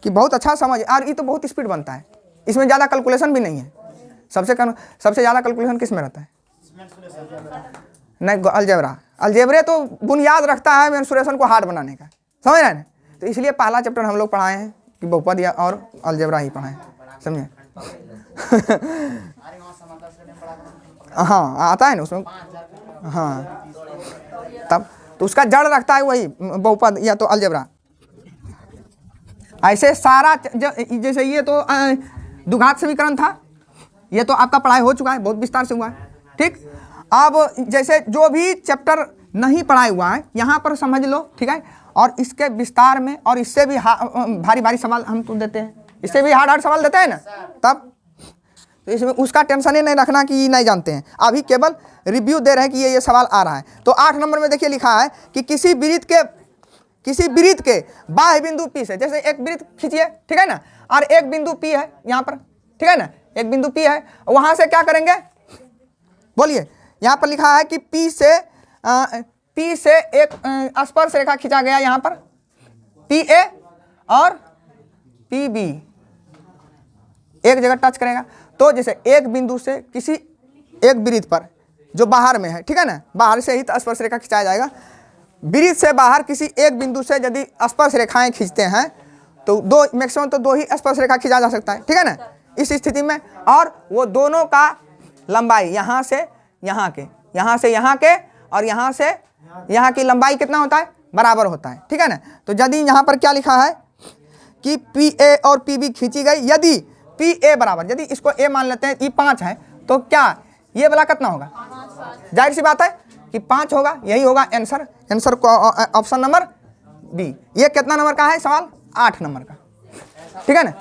कि बहुत अच्छा समझ, और ये तो बहुत स्पीड बनता है, इसमें ज़्यादा कैलकुलेशन भी नहीं है। सबसे ज़्यादा कैलकुलेशन किस में रहता है, नहीं अलजेब्रे तो बुनियाद रखता है मेंसुरेशन को हार्ड बनाने का, समझ रहे हैं। तो इसलिए पहला चैप्टर हम लोग पढ़ाए हैं कि बहुपद या और अलजेब्रा ही पढ़ाएं, समझे हाँ आता है ना उसमें, हाँ तब तो उसका जड़ रखता है वही बहुपद या तो अलजेब्रा। ऐसे सारा जैसे ये तो द्विघात समीकरण था, ये तो आपका पढ़ाई हो चुका है, बहुत विस्तार से हुआ है, ठीक। अब जैसे जो भी चैप्टर नहीं पढ़ाई हुआ है यहाँ पर समझ लो, ठीक है। और इसके विस्तार में और इससे भी भारी भारी सवाल हम तो देते हैं, इससे भी हार्ड सवाल देते हैं ना, तब तो इसमें उसका टेंशन ही नहीं रखना कि नहीं जानते हैं, अभी केवल रिव्यू दे रहे हैं कि ये सवाल आ रहा है। तो 8 नंबर में देखिए लिखा है कि किसी वृत्त के बाह्य बिंदु P से, जैसे एक वृत्त खींचिए, ठीक है ना, और एक बिंदु P है यहाँ पर, ठीक है ना, एक बिंदु P है, वहाँ से क्या करेंगे बोलिए। यहाँ पर लिखा है कि P से एक स्पर्श रेखा खींचा गया, यहाँ पर PA और PB एक जगह टच करेगा। तो जैसे एक बिंदु से किसी एक वृत्त पर जो बाहर में है, ठीक है ना, बाहर से ही स्पर्श रेखा खिंचाया जाएगा। वृत्त से बाहर किसी एक बिंदु से यदि स्पर्श रेखाएं खींचते हैं तो मैक्सिमम तो 2 ही स्पर्श रेखा खींचा जा सकता है, ठीक है ना, इस स्थिति में। और वो दोनों का लंबाई यहाँ से यहाँ के, यहाँ से यहाँ के और यहाँ से यहाँ की लंबाई कितना होता है, बराबर होता है, ठीक है ना। तो यदि यहाँ पर क्या लिखा है कि PA और PB खींची गई, यदि PA बराबर, यदि इसको A मान लेते हैं, ये 5 है, तो क्या ये वाला कितना होगा, जाहिर सी बात है कि 5 होगा, यही होगा आंसर। आंसर को ऑप्शन नंबर बी। ये कितना नंबर का है सवाल, 8 नंबर का, ठीक है ना।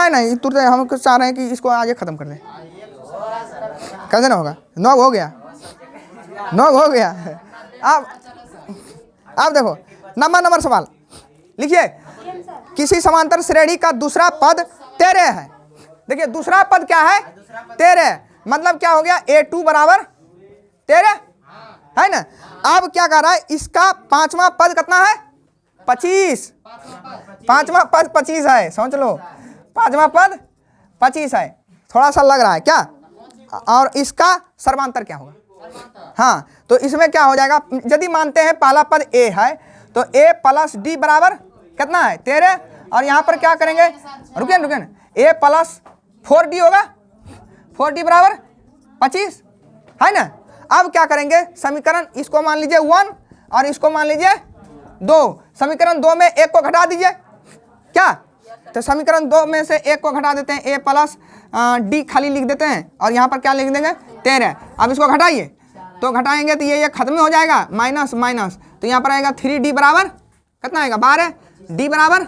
नहीं तुरंत हम चाह रहे हैं कि इसको आज खत्म कर दें, कर देना होगा। 9 हो गया, 9 हो गया। अब अब देखो नंबर सवाल लिखिए, किसी समांतर श्रेणी का दूसरा पद 13 है। देखिए दूसरा पद क्या है, 13, मतलब क्या हो गया, A2 बराबर 13 है ना। अब क्या कर रहा है, इसका पांचवा पद कितना है, 25, पांचवा पद 25 है, समझ लो, पांचवा पद 25 है, थोड़ा सा लग रहा है क्या, और इसका सर्वांतर क्या होगा। हाँ, तो इसमें क्या हो जाएगा, यदि मानते हैं पहला पद A है तो A प्लस D बराबर कितना है, 13, और यहाँ पर क्या करेंगे, रुकिए ना, A प्लस 4D होगा, 4D बराबर 25 है ना। अब क्या करेंगे, समीकरण इसको मान लीजिए 1 और इसको मान लीजिए 2, समीकरण 2 में 1 को घटा दीजिए क्या, तो समीकरण 2 में से 1 को घटा देते हैं, A प्लस D खाली लिख देते हैं, और यहाँ पर क्या लिख देंगे, 13। अब इसको घटाइए, तो घटाएंगे तो ये खत्म हो जाएगा, माइनस माइनस, तो यहाँ पर आएगा 3D बराबर कितना आएगा, 12, D बराबर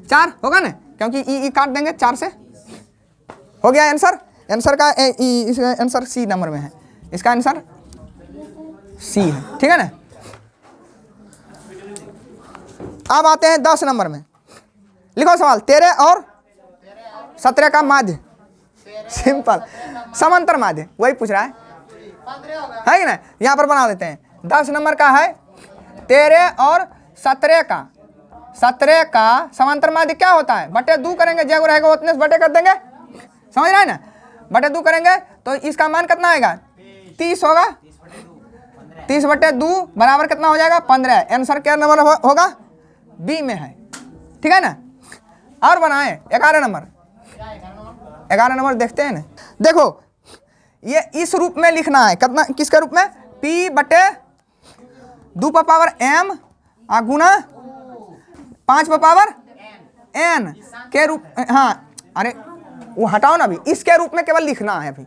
4 होगा ना, क्योंकि ई काट देंगे 4 से, हो गया आंसर। आंसर का इसका आंसर C नंबर में है, इसका आंसर C है, ठीक है ना। अब आते हैं 10 नंबर में, लिखो सवाल, 13 और 17 का माध्य, सिंपल समांतर माध्य वही पूछ रहा है कि ना, यहाँ पर बना देते हैं। 10 नंबर का है 13 और 17 का, 17 का समांतर माध्य क्या होता है, बटे 2 करेंगे, जगह रहेगा उतने से बटे कर देंगे, समझ रहे हैं ना, बटे 2 करेंगे तो इसका मान कितना आएगा, 30 होगा, 30 बटे 2 बराबर कितना हो जाएगा, 15। आंसर क्या नंबर होगा, बी में है, ठीक है ना। और बनाए 11 नंबर, 11 नंबर देखते हैं ना। देखो ये इस रूप में लिखना है, कितना, किसके रूप में, P बटे 2 पर पावर M गुना 5 पर पावर N के रूप, हाँ अरे वो हटाओ ना, अभी इसके रूप में केवल लिखना है, अभी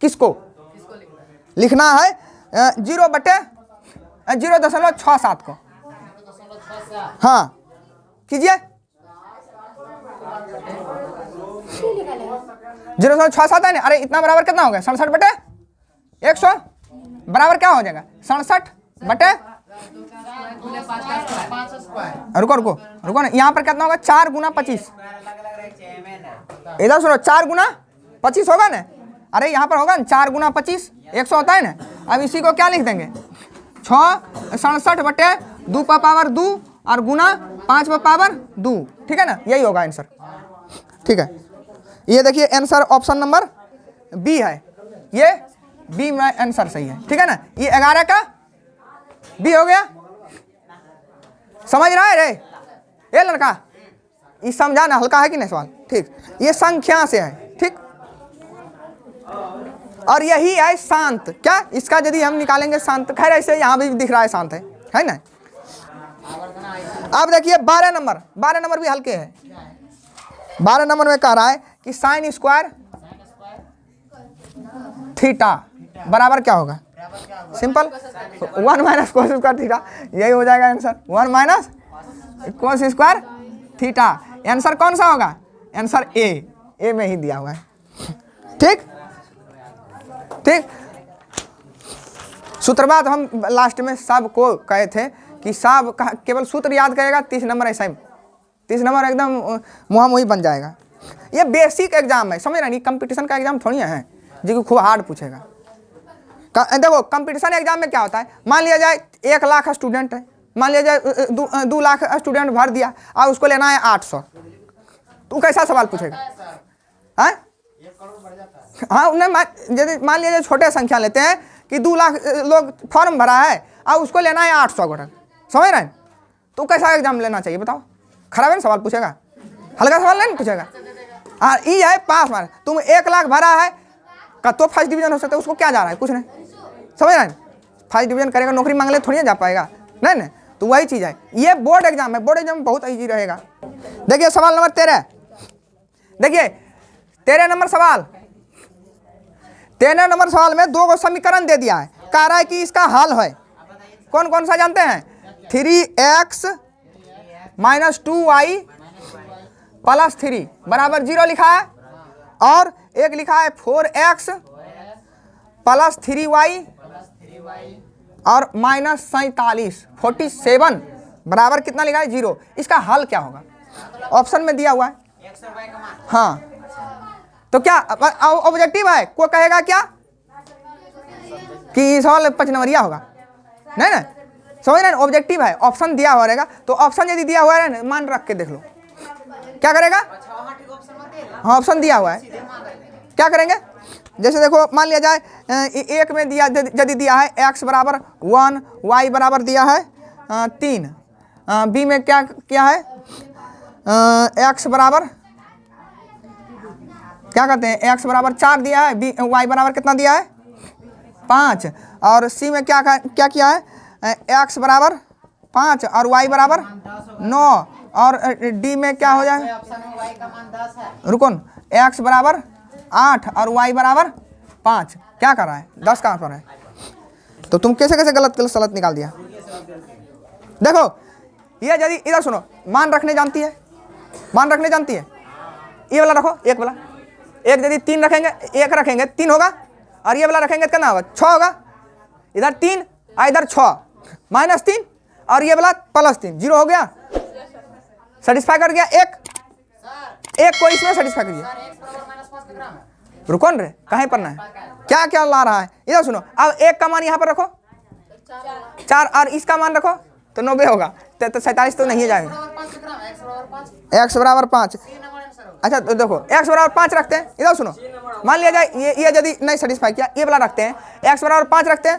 किसको लिखना है, 0 बटे 0.67 को, हाँ कीजिए, 0.67 है ना, अरे इतना बराबर कितना हो गया, 67 बटे 100 बराबर क्या हो जाएगा, 67 बटे, रुको ना, यहाँ पर कितना होगा, 4 गुना 25, इधर सुनो 4 गुना 25 होगा ना, अरे यहाँ पर होगा ना 4 गुना 25 100 होता है ना। अब इसी को क्या लिख देंगे, 67 बटे 2 पर पावर 2 और गुना 5 पर पावर 2, ठीक है ना, यही होगा आंसर, ठीक है। ये देखिए आंसर ऑप्शन नंबर बी है, ये बी में आंसर सही है, ठीक है ना। ये 11 का बी हो गया, समझ रहा है रे ये लड़का, ये समझाना हल्का है कि नहीं सवाल, ठीक। ये संख्या से है, ठीक, और यही है शांत, क्या इसका यदि हम निकालेंगे शांत, खैर ऐसे यहाँ भी दिख रहा है शांत है ना। अब देखिए 12 नंबर भी हल्के है। 12 नंबर में कह रहा है कि साइन स्क्वायर थीटा बराबर क्या होगा, simple 1 minus cos square theta, यही हो जाएगा answer, 1 minus cos square theta. Answer कौन सा होगा, आंसर ए में ही दिया हुआ है, ठीक। सूत्रवाद हम लास्ट में सब को कहे थे कि सब केवल सूत्र याद करेगा, 30 नंबर ऐसा ही, 30 नंबर एकदम मुँह मुही बन जाएगा। ये बेसिक एग्जाम है, समझ रहे नहीं, कंपटीशन का एग्जाम थोड़ी है जो कि खूब हार्ड पूछेगा। देखो कंपटीशन एग्जाम में क्या होता है, मान लिया जाए 1 लाख स्टूडेंट है, मान लिया जाए 2 लाख स्टूडेंट भर दिया और उसको लेना है 800, तो कैसा सवाल पूछेगा, हाँ उन्हें यदि मान लिया जाए छोटे संख्या लेते हैं कि 2 लाख लोग फॉर्म भरा है और उसको लेना है 800 गोटा, समझ रहे हैं, तो कैसा एग्जाम लेना चाहिए बताओ, खराब है ना सवाल पूछेगा, हल्का सवाल नहीं पूछेगा। हाँ ये है पास मार, तुम 1 लाख भरा है का तो फर्स्ट डिवीजन हो सकता है, उसको क्या जा रहा है, कुछ नहीं, समझ रहे हैं, फर्स्ट डिवीजन करेगा नौकरी मांगले थोड़ी ना जा पाएगा, नहीं, तो वही चीज़ है। ये बोर्ड एग्जाम है, बोर्ड एग्जाम बहुत ईजी रहेगा। देखिए सवाल नंबर 13, देखिए 13 नंबर सवाल, 13 नंबर सवाल में 2 समीकरण दे दिया है, कह रहा है कि इसका हल है, कौन कौन सा जानते हैं, 3x माइनस 2y प्लस 3 बराबर 0 लिखा है, और एक लिखा है 4x प्लस 3y और -47 47 बराबर कितना लिखा है 0। इसका हल क्या होगा? ऑप्शन में दिया हुआ है। 100 रुपए का मान। हाँ, तो क्या ऑब्जेक्टिव है? कोई कहेगा क्या कि सवाल 5 नंबरिया होगा? नहीं ना, समझ रहे? ऑब्जेक्टिव है, ऑप्शन दिया हुआ रहेगा। तो ऑप्शन यदि दिया हुआ है ना, मान रख के देख लो क्या करेगा। अच्छा वहाँ ठीक ऑप्शन मत दे ना, हाँ, ऑप्शन दिया हुआ है, सीधे मान रख देंगे। क्या करेंगे? जैसे देखो, मान लिया जाए एक में दिया, यदि दिया है x बराबर 1, y बराबर दिया है 3, बी में क्या क्या है x बराबर क्या कहते हैं, x बराबर 4 दिया है, बी y बराबर कितना दिया है 5, और सी में क्या क्या किया है x बराबर 5 और y बराबर 9, और डी में क्या हो जाए, ऑप्शन में y का मान 10 है। रुको न, x बराबर 8 और y बराबर 5। क्या कर रहा है? 10 कहाँ पर है? तो तुम कैसे कैसे गलत सलत निकाल दिया। देखो ये यदि इधर सुनो, मान रखने जानती है, मान रखने जानती है, ये वाला रखो, एक वाला, एक यदि 3 रखेंगे, एक रखेंगे 3 होगा, और ये वाला रखेंगे कितना होगा 6 होगा। इधर 3 और इधर 6, -3 और ये वाला +3, 0 हो गया। सेटिस्फाई कर गया। एक को इसमें सेटिस्फाई करिए। x बराबर -5 कितना है? रुको न रे, कहीं पर ना है, क्या क्या ला रहा है इधर सुनो। अब एक का मान यहाँ पर रखो 4 और इसका मान रखो तो 90 होगा। तो 47 तो नहीं जाएगा। 5 कितना है? x बराबर 5। x बराबर 5। 3 नंबर आंसर होगा। अच्छा तो देखो x बराबर 5 रखते हैं, इधर सुनो, मान लिया जाए ये यदि नहीं सेटिस्फाई किया, ये वाला रखते हैं, x बराबर 5 रखते हैं,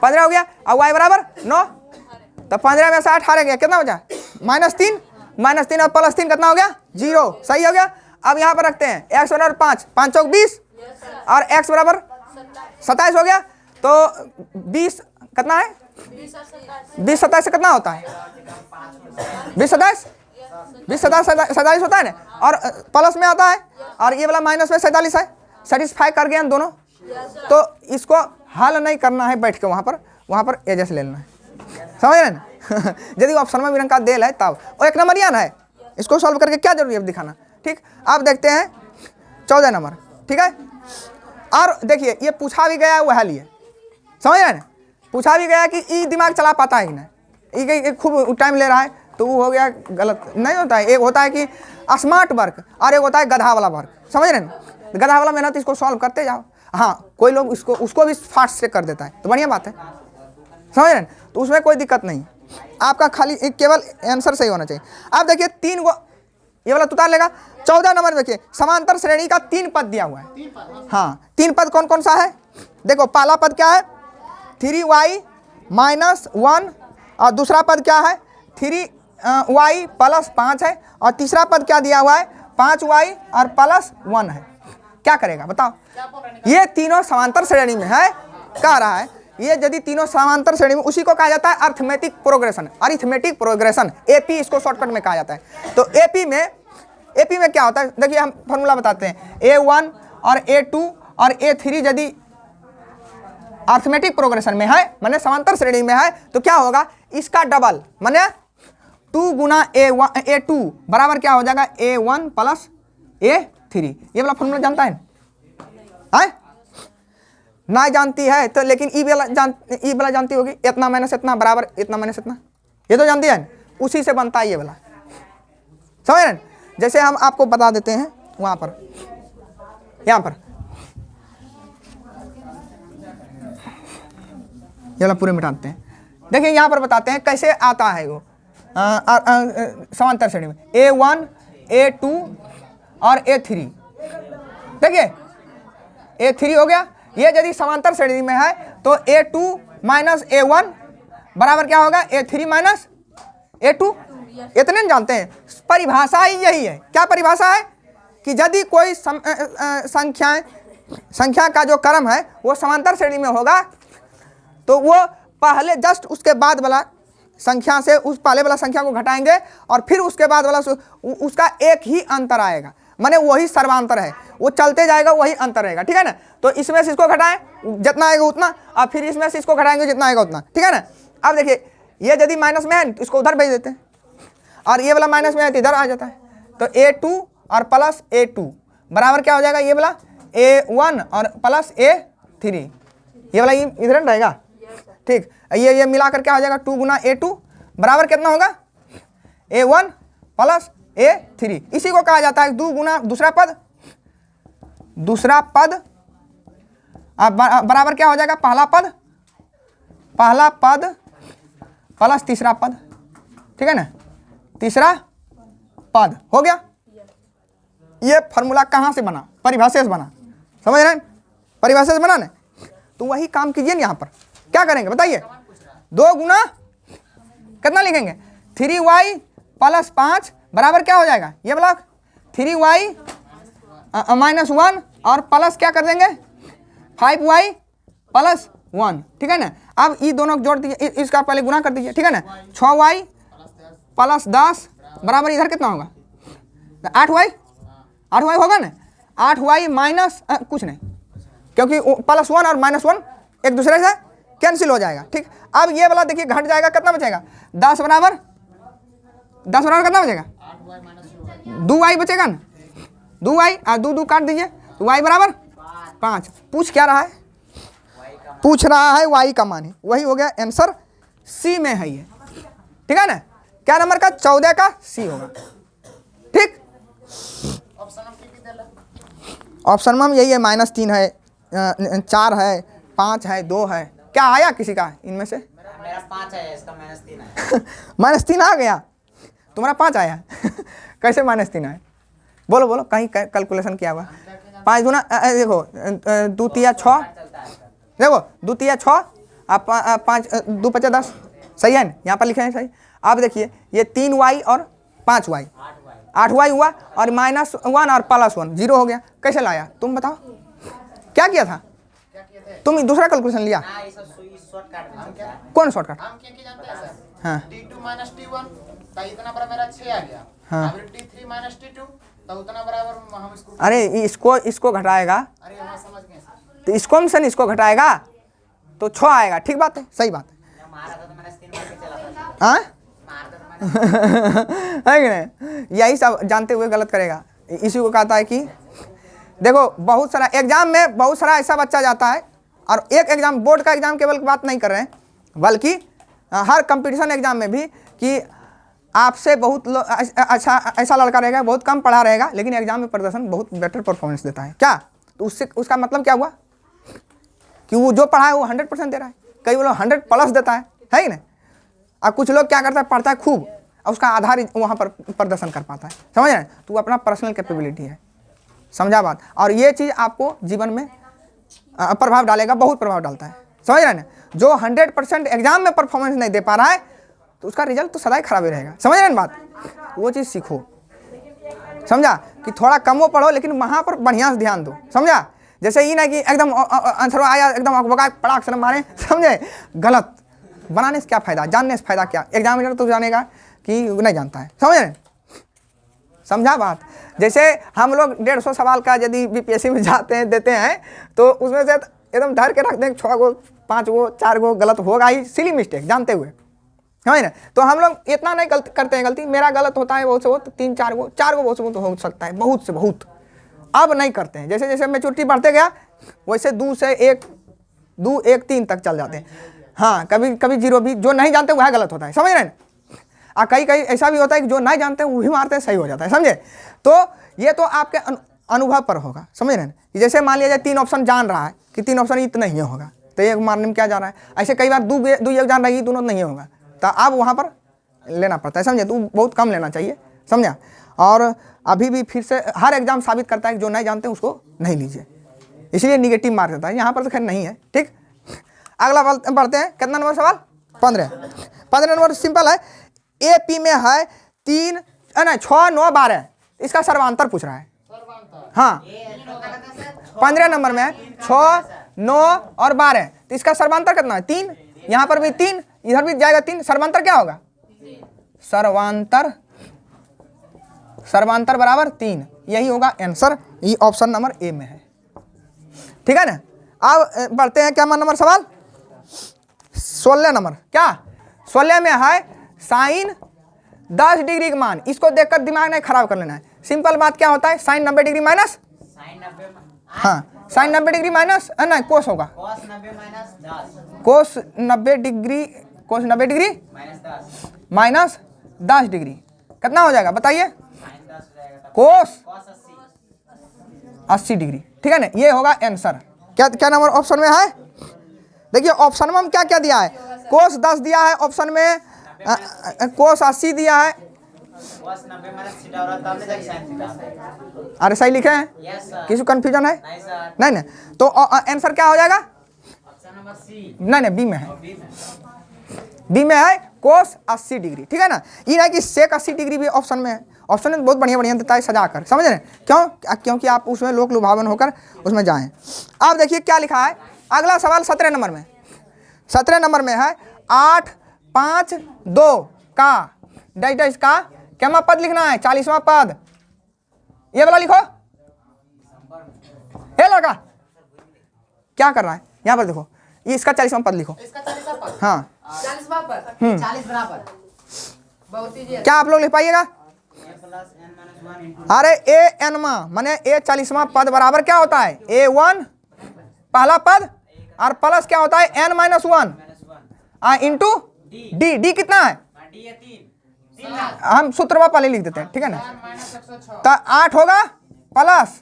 15 हो गया, और y बराबर 9, तो 15 में से 8 हार गया, कितना बचा -3, -3 और +3 कितना हो गया 0, सही हो गया। अब यहाँ पर रखते हैं x बराबर 5, 5 चौक 20 और x बराबर 27 हो गया। तो 20 कितना है, 20 27 से कितना होता है 20 27 27 होता है ना, और प्लस में आता है, और ये वाला माइनस में 47 है। सेटिस्फाई कर गए हम दोनों। तो इसको हल नहीं करना है बैठ के, वहाँ पर एजेस ले लेना है, समझ रहे ना। यदि ऑप्शन में निरंकार देल है तब, और 1 नंबर है, इसको सॉल्व करके क्या जरूरी है दिखाना। ठीक, अब देखते हैं 14 नंबर। ठीक है, और देखिए ये पूछा भी गया वह लिए, समझ रहे ना, पूछा भी गया कि ये दिमाग चला पाता है कि नहीं, ये खूब टाइम ले रहा है, तो वो हो गया गलत। नहीं होता है, एक होता है कि स्मार्ट वर्क और एक होता है गधा वाला वर्क, समझ रहे ना। गधा वाला मेहनत इसको सॉल्व करते जाओ। हाँ, कोई लोग उसको भी फास्ट से कर देता है, तो बढ़िया बात है, समझ रहे ना, तो उसमें कोई दिक्कत नहीं, आपका खाली केवल आंसर सही होना चाहिए। अब देखिए 3 गो ये वाला उतार लेगा। 14 नंबर में देखिए समांतर श्रेणी का 3 पद दिया हुआ है। हाँ, 3 पद कौन कौन सा है? देखो पहला पद क्या है 3y - 1, और दूसरा पद क्या है 3y + 5 है, और तीसरा पद क्या दिया हुआ है 5y और +1 है। क्या करेगा बताओ? ये तीनों समांतर श्रेणी में है, कह रहा है ये यदि तीनों समांतर श्रेणी में, उसी को कहा जाता है arithmetic progression, arithmetic progression, AP इसको शॉर्टकट में कहा जाता है। तो एपी में क्या होता है, देखिए हम फॉर्मूला बताते हैं। A1 और A2 और A3 यदि अरिथमेटिक प्रोग्रेशन में है, माने समांतर श्रेणी में है, तो क्या होगा इसका डबल, माने 2 गुना A2 बराबर क्या हो जाएगा A1 + A3। ये वाला फॉर्मूला जानता है ना जानती है तो, लेकिन ई वाला जानती होगी, इतना माइनस इतना बराबर इतना माइनस इतना, ये तो जानती है, उसी से बनता है ये वाला, समझ रहे हैं। जैसे हम आपको बता देते हैं वहां पर, यहाँ पर ये वाला पूरे मिटाते हैं। देखिए यहाँ पर बताते हैं कैसे आता है वो समांतर श्रेणी में। A1 A2 और A3, देखिए A3 हो गया। ये यदि समांतर श्रेणी में है तो A2 - A1 बराबर क्या होगा A3 - A2। इतने नहीं जानते हैं, परिभाषा ही यही है। क्या परिभाषा है कि यदि कोई संख्या का जो क्रम है वो समांतर श्रेणी में होगा, तो वो पहले जस्ट उसके बाद वाला संख्या से उस पहले वाला संख्या को घटाएंगे, और फिर उसके बाद वाला उसका एक ही अंतर आएगा, माने वही सर्वांतर है, वो चलते जाएगा, वही अंतर रहेगा। ठीक है ना, तो इसमें से इसको घटाएं जितना आएगा उतना, और फिर इसमें से इसको घटाएंगे जितना आएगा उतना। ठीक है ना। अब देखिए ये यदि माइनस में है तो इसको उधर भेज देते हैं, और ये वाला माइनस में है तो इधर आ जाता है। तो A2 और प्लस A2 बराबर क्या हो जाएगा, ये वाला A1 और प्लस A3, ये वाला इधर रहेगा। ठीक, ये मिलाकर क्या हो जाएगा 2 गुना A2 बराबर कितना होगा A1 प्लस A3। इसी को कहा जाता है 2 गुना दूसरा पद बराबर क्या हो जाएगा पहला पद प्लस तीसरा पद, ठीक है ना, तीसरा पद हो गया। ये फॉर्मूला कहाँ से बना, परिभाषा से बना, समझ रहे हैं, परिभाषा से बना ना। तो वही काम कीजिए ना, यहाँ पर क्या करेंगे बताइए, 2 गुना कितना लिखेंगे 3y प्लस 5 बराबर क्या हो जाएगा ये ब्लॉक 3y माइनस 1 और प्लस क्या कर देंगे 5y प्लस 1, ठीक है ना। अब ये दोनों जोड़ दीजिए, इसका पहले गुना कर दीजिए, ठीक है ना। 6y प्लस 10 बराबर इधर कितना होगा 8y होगा ना। 8y माइनस कुछ नहीं, क्योंकि प्लस 1 और माइनस 1 एक दूसरे से कैंसिल हो जाएगा, ठीक। अब ये वाला देखिए घट जाएगा, कितना बचेगा 10 बराबर कितना बचेगा 2y बचेगा ना, 2y और 2 काट दीजिए तो y बराबर 5। पूछ क्या रहा है, पूछ रहा है y का मान है, वही हो गया आंसर C में है ये, ठीक है ना। क्या नंबर का 14 का C होगा, ठीक। ऑप्शन में यही है -3 है, 4 है, 5 है, 2 है। क्या आया किसी का इनमें से? मेरा 5 है, इसका -3 है। -3 आ गया, तुम्हारा 5 आया कैसे -3 आया, बोलो कहीं कैलकुलेशन किया हुआ। 5 गुना देखो 2 तिया 6, देखो 2 तिया 6 आप 5 2 5 10, सही है ना, यहाँ पर लिखे हैं सही। आप देखिए ये 3y और 5y 8y हुआ और -1 और +1 0 हो गया। कैसे लाया तुम बताओ, क्या किया था तुम, दूसरा कैलकुलेशन लिया, कौन शॉर्टकट? हम क्या जानते हैं सर, हाँ T2 माइनस T1 तो इतना बड़ा मेरा 6 आ गया। हाँ। फिर T3 माइनस T2 तो उतना बराबर हम इसको, अरे इसको घटाएगा अरे हम समझ गए सर। तो इसको से इसको घटाएगा तो 6 आएगा, ठीक बात है, सही बात है। मारा था तो -3 मार के चला था। हाँ मारा था तो है कि नहीं, यही सब जानते हुए गलत करेगा। इसी को कहता है कि देखो बहुत सारा एग्जाम में बहुत सारा ऐसा बच्चा जाता है, और एक एग्जाम बोर्ड का एग्जाम केवल बात नहीं कर रहे हैं, बल्कि हर कंपटीशन एग्जाम में भी कि आपसे बहुत अच्छा ऐसा लड़का रहेगा बहुत कम पढ़ा रहेगा लेकिन एग्जाम में प्रदर्शन बहुत बेटर परफॉर्मेंस देता है, क्या तो उससे उसका मतलब क्या हुआ कि वो जो पढ़ा है वो 100% दे रहा है, कई लोग 100+ देता है कि नहीं। और कुछ लोग क्या करता है, पढ़ता है खूब और उसका आधार वहाँ पर प्रदर्शन कर पाता है, समझ रहे हैं। तो वो अपना पर्सनल कैपेबिलिटी है, समझा बात। और ये चीज़ आपको जीवन में प्रभाव डालेगा, बहुत प्रभाव डालता है, समझ रहे हैं ना। जो 100% एग्जाम में परफॉर्मेंस नहीं दे पा रहा है तो उसका रिजल्ट तो सदा ही खराब ही रहेगा, समझ रहे हैं बात। वो चीज़ सीखो, समझा, कि थोड़ा कमो पढ़ो लेकिन वहाँ पर बढ़िया से ध्यान दो, समझा। जैसे ही ना कि एकदम आंसर आया एकदम पड़ाक से मारे, समझे, गलत। बनाने से क्या फ़ायदा, जानने से फ़ायदा क्या, एग्जामिनर तो जानेगा कि नहीं जानता है, समझ रहे, समझा बात। जैसे हम लोग 150 सवाल का यदि बीपीएससी में जाते हैं देते हैं तो उसमें से एकदम धर के रख दें 6 गो 5 गो 4 गो गलत होगा ही, सिली मिस्टेक जानते हुए, समझ ना। तो हम लोग इतना नहीं करते हैं गलती, मेरा गलत होता है बहुत से बहुत 3-4 गो 4 गो बहुत से बहुत हो सकता है, बहुत से बहुत। अब नहीं करते हैं, जैसे जैसे मैच्योरिटी बढ़ते गया वैसे 2 से 1 2 1 3 तक चल जाते हैं। हाँ, कभी कभी 0 भी, जो नहीं जानते वह गलत होता है, समझ रहे हैं। और कई ऐसा भी होता है कि जो नहीं जानते वो भी मारते हैं, सही हो जाता है, समझे। तो ये तो आपके अनुभव पर होगा, समझ रहे हैं। जैसे मान लिया जाए 3 ऑप्शन जान रहा है कि 3 ऑप्शन इतना नहीं होगा तो एक मारने में क्या जा रहा है, ऐसे कई बार 2 एक जान रहा है दोनों नहीं होगा तो आप वहाँ पर लेना पड़ता है, समझे। तो बहुत कम लेना चाहिए, समझा। और अभी भी फिर से हर एग्जाम साबित करता है कि जो नहीं जानते उसको नहीं लीजिए, इसलिए निगेटिव मार्क देता है। यहाँ पर तो खैर नहीं है, ठीक। अगला बढ़ते हैं, कितना नंबर सवाल 15 नंबर सिंपल है। AP में है 3 नहीं 6 9 12, इसका सर्वांतर पूछ रहा है। हाँ 15 नंबर में 6 9 और 12, तो इसका सर्वांतर कितना है 3, यहाँ पर भी 3, इधर भी जाएगा 3, सर्वांतर क्या होगा, सर्वांतर बराबर 3, यही होगा आंसर। ये ऑप्शन नंबर A में है, ठीक है ना। अब बढ़ते हैं क्या नंबर सवाल 16 नंबर, क्या 16 में है साइन 10 डिग्री का मान, इसको देखकर दिमाग नहीं खराब कर लेना है। सिंपल बात क्या होता है, साइन 90 डिग्री माइनस हाँ साइन 90 डिग्री माइनस नहीं कोस होगा, cos 90 माइनस 10 कोस 90 डिग्री, कोस 90 डिग्री माइनस 10 माइनस 10 डिग्री कितना हो जाएगा बताइए, साइन 10 हो जाएगा तब कोस cos 80 80 डिग्री। ठीक है ना, ये होगा आंसर। क्या क्या नंबर ऑप्शन में है? देखिए ऑप्शन में हम क्या क्या दिया है, कोस 10 दिया है ऑप्शन में, कोस 80 दिया है। cos 90 माइनस थीटा और तब तक sin थीटा। अरे सही लिखे हैं, यस सर। किसी कंफ्यूजन है? नहीं सर। नहीं नहीं, तो आंसर क्या हो जाएगा? Option number C. नहीं नहीं, बी में है, बी में। बी में है कोस 80 डिग्री। ठीक है ना, ये नहीं कि सेक 80 डिग्री भी ऑप्शन में है, ऑप्शन में बहुत बढ़िया बढ़िया देता है सजा कर, समझ रहे हैं क्यों? क्योंकि आप उसमें लोक लुभावन होकर उसमें जाएं। अब देखिए क्या लिखा है, अगला सवाल 17 नंबर में, 17 नंबर में है 8, 5, 2 का डैश डैश का क्या पद लिखना है, 40वां पद, ये वाला लिखो। हे लड़का क्या कर रहा है, यहाँ पर देखो, ये इसका 40वां पद लिखो। इसका 40वां पद। हाँ 40वां पद। 40 बराबर। बहुत ही क्या आप लोग लिख पाइएगा? a plus n minus 1 into अरे ए एनवा माने ए 40वां पद बराबर क्या होता है, A1 पहला पद और प्लस क्या होता है n-1 minus 1 into D, D कितना है, डी ये 3 लाख हम सूत्रवा पहले लिख देते हैं। ठीक है ना, माइनस 106 तो 8 होगा प्लस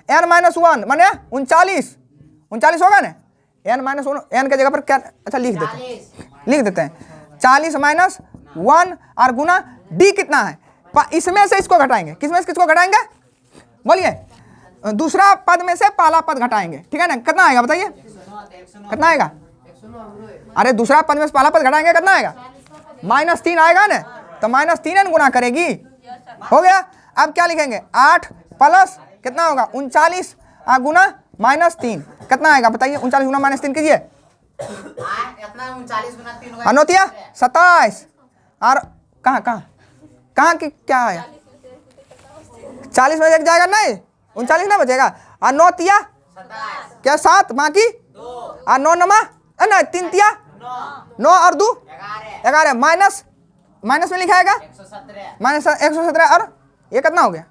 n-1 माने 39 होगा ना, n-1 n के जगह पर क्या, अच्छा लिख देते हैं, 40 लिख देते हैं 40 माइनस 1 और गुना डी कितना है, इसमें से इसको घटाएंगे, किसमें से किसको घटाएंगे बोलिए, दूसरा पद में से पहला पद घटाएंगे। ठीक है ना, कितना आएगा बताइए, कितना आएगा? अरे दूसरा पद में से पहला पद घटाएंगे कितना आएगा, -3 आएगा ना, तो -3 गुना करेगी, हो गया। अब क्या लिखेंगे, 8 प्लस कितना होगा 39 गुना -3 कितना आएगा बताइए, 39 गुना -3 कीजिए, इतना 39 गुना 3 होगा अनोतिया 27 और कहाँ कहाँ कहाँ की क्या आया, 40 में एक जाएगा नहीं, 39 ना बचेगा, और 9 तिया 27 क्या 7 बाकी 2 और 9 नमा नहीं 3 तिया 9 9 और 2 11 11 माइनस माइनस में लिखाएगा 117 -117 और ये कितना हो गया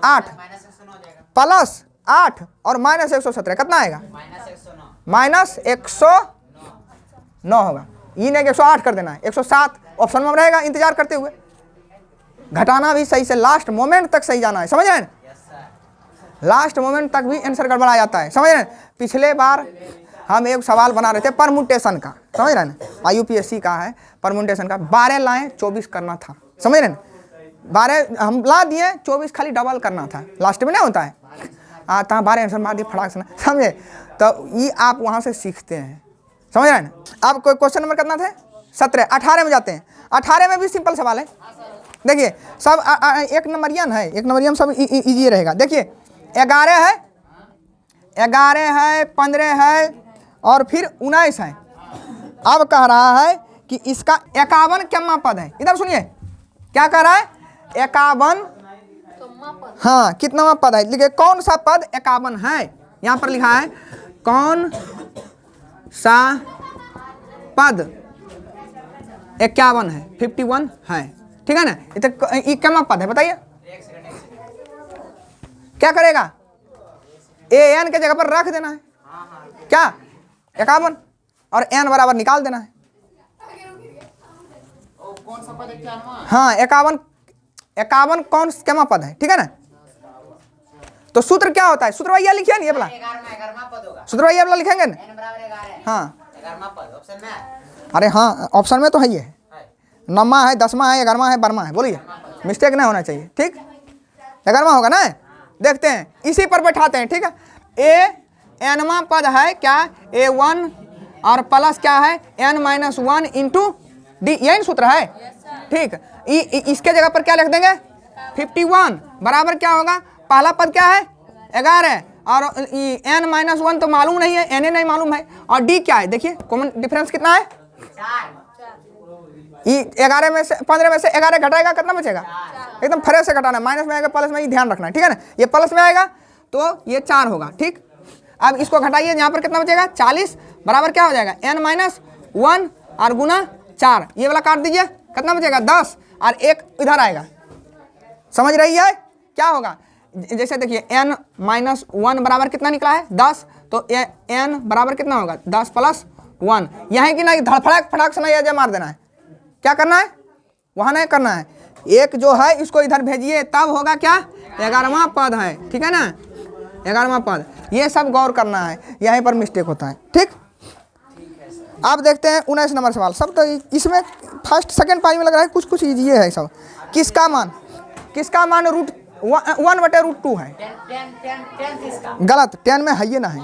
8 माइनस 109 हो जाएगा प्लस 8 और -117 कितना आएगा, माइनस 109 -109 होगा, ये नहीं 108 कर देना है, 107 ऑप्शन में रहेगा इंतजार करते हुए, घटाना भी सही से लास्ट मोमेंट तक सही जाना है, समझ रहे हैं, यस सर लास्ट मोमेंट तक भी आंसर गड़बड़ा जाता है, समझ रहे हैं। पिछले बार हम एक सवाल बना रहे थे परमुटेशन का, समझ रहे हैं, IUPSC का है परमुटेशन का, 12 लाएँ 24 करना था, समझ रहे हैं, 12 हम ला दिए, 24 खाली डबल करना था, लास्ट में नहीं होता है, आता 12 आंसर मार दिए फटाक से, समझे, तो ये आप वहाँ से सीखते हैं, समझ रहे हैं ना। अब कोई क्वेश्चन नंबर कितना थे, 17, 18 में जाते हैं, 18 में भी सिंपल सवाल है, देखिए सब एक नंबरियन है, एक नंबरियन सब इजी रहेगा। देखिए 11 है, 15 है और फिर 19 है। अब कह रहा है कि इसका 51 क्या पद है, इधर सुनिए क्या कह रहा है, 51 हाँ कितना पद है, देखिए कौन सा पद 51 है, यहाँ पर लिखा है कौन सा पद 51 है, 51 है, ठीक है ना, ये क्या पद है बताइए, क्या करेगा, an के जगह पर रख देना है, क्या 51 और n बराबर निकाल देना है, कौन सा पद है क्या नाम, हाँ 51 कौन क्या पद है, ठीक है ना। तो सूत्र क्या होता है, सूत्र भैया लिखिए ना, ये वाला 11वां पद होगा, सूत्र भैया वाला लिखेंगे ना, n बराबर 11 हाँ 11वां पद ऑप्शन में है। अरे हाँ ऑप्शन में तो है, ये है 9वां है, 10वां है, 11वां है, 12वां है, बोलिए मिस्टेक नहीं होना चाहिए, ठीक 11वां होगा ना, देखते हैं इसी पर बैठाते हैं, ठीक है। nवां पद है क्या, A1 और प्लस क्या है n-1 इंटू डी, यही सूत्र है, ठीक। इसके जगह पर क्या लिख देंगे 51 बराबर क्या होगा, पहला पद क्या है 11 और n-1 तो मालूम नहीं है, na नहीं मालूम है, और d क्या है, देखिए कॉमन डिफरेंस कितना है, 11 में से 15 में से 11 घटाएगा कितना बचेगा, एकदम फ्रेश से घटाना, माइनस में आएगा प्लस में, ही ध्यान रखना है, ठीक है ना, ये प्लस में आएगा तो ये 4 होगा, ठीक। अब इसको घटाइए, यहाँ पर कितना बचेगा 40 बराबर क्या हो जाएगा n-1 और गुना 4, ये वाला काट दीजिए, कितना बचेगा 10 और 1 इधर आएगा, समझ रही है क्या होगा जैसे देखिए n माइनस 1 बराबर कितना निकला है 10, तो n बराबर कितना होगा 10 प्लस 1। यह है कि नहीं धड़फड़ाक फटाक से नहीं ऐसे मार देना है, क्या करना है वहाँ नहीं करना है, एक जो है इसको इधर भेजिए तब होगा क्या 11वां पद है, ठीक है ना 11वां पद। ये सब गौर करना है, यहीं पर मिस्टेक होता है। ठीक, अब देखते हैं 19 नंबर सवाल। सब तो इसमें फर्स्ट सेकंड पाई में लग रहा है कुछ कुछ इजी है सब। किसका मान रूट 1/√2 है? गलत, 10 में है ये ना है,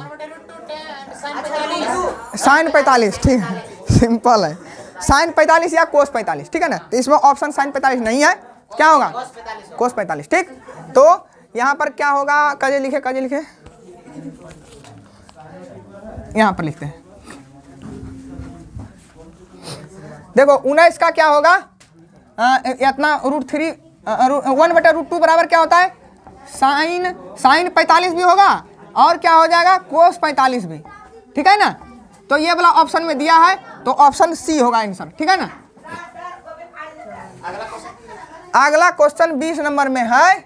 साइन 45, ठीक है सिंपल है, साइन 45 या कोस 45, ठीक है ना। तो इसमें ऑप्शन साइन 45 नहीं है, क्या होगा कोस 45। ठीक, तो यहाँ पर क्या होगा, कजे लिखे यहाँ पर लिखते हैं। देखो 19 का क्या होगा, इतना √3 1/√2 बराबर क्या होता है साइन 45 भी होगा और क्या हो जाएगा कोस 45 भी, ठीक है ना। तो ये वाला ऑप्शन में दिया है तो ऑप्शन सी होगा आंसर, ठीक है ना। अगला क्वेश्चन 20 नंबर में है,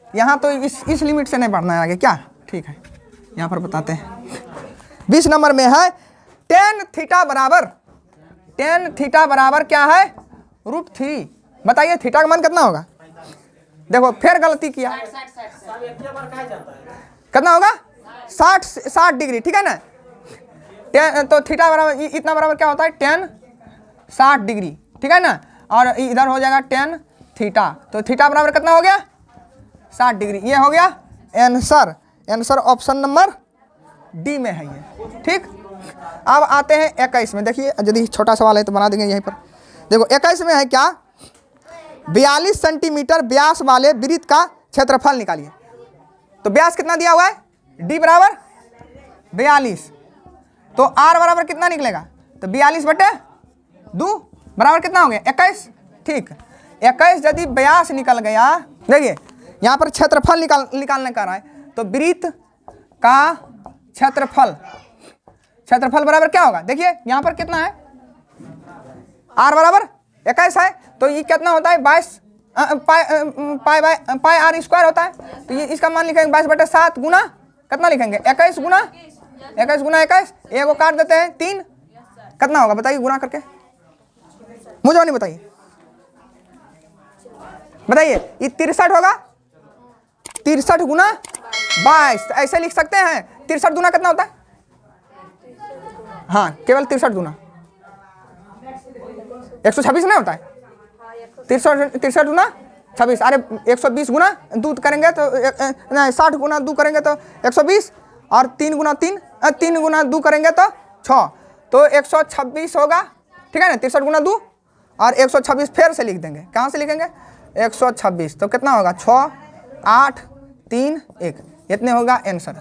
यहाँ तो इस लिमिट से नहीं बढ़ना है आगे, क्या ठीक है यहाँ पर बताते हैं। 20 नंबर में है tan थीटा बराबर क्या है √3। बताइए थीटा का मान कितना होगा, देखो फिर गलती किया, कितना होगा 60 डिग्री, ठीक है ना। तो थीटा बराबर इतना बराबर क्या होता है tan 60 डिग्री, ठीक है ना, और इधर हो जाएगा tan थीटा, तो थीटा बराबर कितना हो गया 60 डिग्री। ये हो गया आंसर ऑप्शन नंबर डी में है ये। ठीक, अब आते हैं 21 में। देखिए यदि छोटा सवाल है तो बना देंगे यहीं पर। देखो 21 में है क्या, 42 सेंटीमीटर व्यास वाले वृत्त का क्षेत्रफल निकालिए। तो व्यास कितना दिया हुआ है डी बराबर 42, तो आर बराबर कितना निकलेगा, तो 42/2 बराबर कितना हो गया 21। ठीक, 21 यदि व्यास निकल गया, देखिए यहाँ पर क्षेत्रफल निकालने का रहा है, तो वृत्त का क्षेत्रफल बराबर क्या होगा, देखिए यहाँ पर कितना है आर बराबर 21 है, तो ये कितना होता है 22 पाई आर स्क्वायर होता है। तो ये इसका मान लिखेंगे 22/7 गुना कितना लिखेंगे 21 गुना 21, एक को काट देते हैं 3, कितना होगा बताइए गुना करके, मुझे नहीं बताइए ये 63 होगा, 63 गुना 22 ऐसे लिख सकते हैं। 63 गुना कितना होता है, हाँ केवल 63 गुना 126 नहीं होता है, 63 गुना 26, अरे 120 गुना 2 करेंगे तो नहीं 60 गुना 2 करेंगे तो 120, और 3 गुना 2 करेंगे तो 6, तो 126 होगा, ठीक है ना। 63 गुना 2 और 126 फिर से लिख देंगे, कहाँ से लिखेंगे 126, तो कितना होगा 6 8 3 1, इतने होगा आंसर,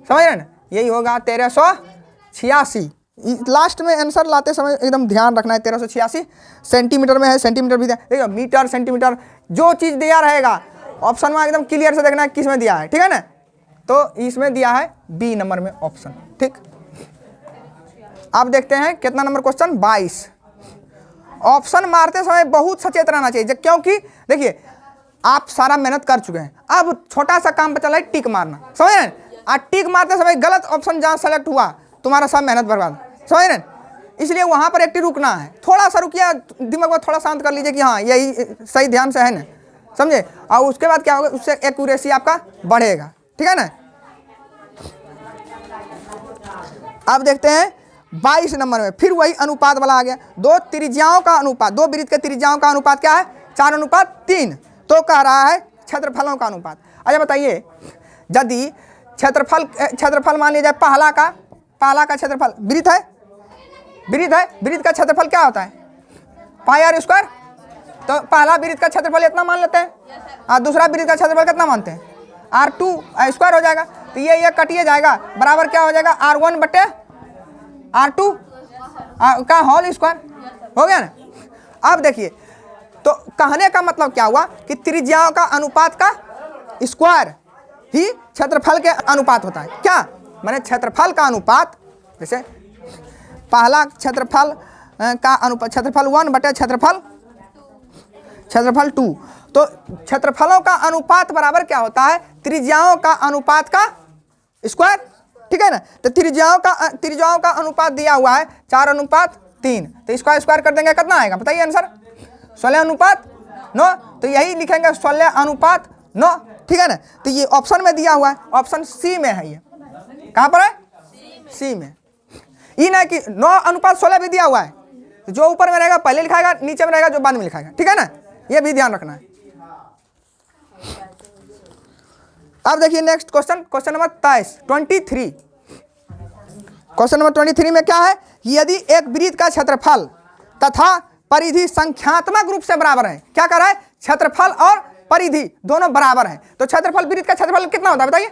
समझ रहे ना। यही होगा 1386। लास्ट में आंसर लाते समय एकदम ध्यान रखना है, 1386 सेंटीमीटर में है, सेंटीमीटर भी देखो मीटर सेंटीमीटर जो चीज़ दिया रहेगा ऑप्शन में एकदम क्लियर से देखना है किस में दिया है, ठीक है ना। तो इसमें दिया है बी नंबर में ऑप्शन। ठीक, अब देखते हैं कितना नंबर क्वेश्चन 22। ऑप्शन मारते समय बहुत सचेत रहना चाहिए, क्योंकि देखिए आप सारा मेहनत कर चुके हैं, अब छोटा सा काम बचा है टिक मारना, समझ रहे हैं। टिक मारते समय गलत ऑप्शन जहाँ सेलेक्ट हुआ तुम्हारा सब मेहनत बर्बाद, समझ रहे हैं। इसलिए वहाँ पर एक रुकना है, थोड़ा सा रुकिए, दिमाग को थोड़ा शांत कर लीजिए कि हाँ यही सही ध्यान से है ना, समझे। और उसके बाद क्या होगा, उससे एक्यूरेसी आपका बढ़ेगा, ठीक है ना। अब देखते हैं 22 नंबर में फिर वही अनुपात वाला आ गया, दो त्रिज्याओं का अनुपात, दो वृत्त के त्रिज्याओं का अनुपात क्या है 4:3, तो कह रहा है क्षेत्रफलों का अनुपात। अच्छा बताइए यदि क्षेत्रफल मान लिया जाए पहला का क्षेत्रफल वृत्त है, वृत्त का क्षेत्रफल क्या होता है पाई आर स्क्वायर, तो पहला वृत्त का क्षेत्रफल इतना मान लेते हैं और दूसरा वृत्त का क्षेत्रफल कितना मानते हैं R2 स्क्वायर हो जाएगा, तो ये कटिए जाएगा, बराबर क्या हो जाएगा R1/R2 का होल स्क्वायर, हो गया ना। अब देखिए तो कहने का मतलब क्या हुआ कि त्रिज्याओं का अनुपात का स्क्वायर ही क्षेत्रफल के अनुपात होता है, क्या माने क्षेत्रफल का अनुपात, जैसे पहला क्षेत्रफल का अनुपात क्षेत्रफल 1/क्षेत्रफल 2, तो क्षेत्रफलों का अनुपात बराबर क्या होता है, त्रिज्याओं का अनुपात का स्क्वायर, ठीक है ना। तो त्रिज्याओं का अनुपात दिया हुआ है 4:3, तो इसका स्क्वायर कर देंगे, कितना आएगा बताइए आंसर, 16:9। तो यही लिखेंगे 16:9, ठीक है ना। तो ये ऑप्शन में दिया हुआ है, ऑप्शन सी में है, ये कहाँ पर है, सी में। ये ना कि 9:16 भी दिया हुआ है, तो जो ऊपर में रहेगा पहले लिखाएगा, नीचे में रहेगा जो बाद में लिखाएगा, ठीक है ना, ये भी ध्यान रखना है। अब देखिए next question, question number 23। Question number 23 में क्या है, यदि एक वृत्त का क्षेत्रफल तथा परिधि संख्यात्मक रूप से बराबर है, क्या कर रहा है, क्षेत्रफल और परिधि दोनों बराबर हैं, तो क्षेत्रफल, वृत्त का क्षेत्रफल कितना होता है बताइए,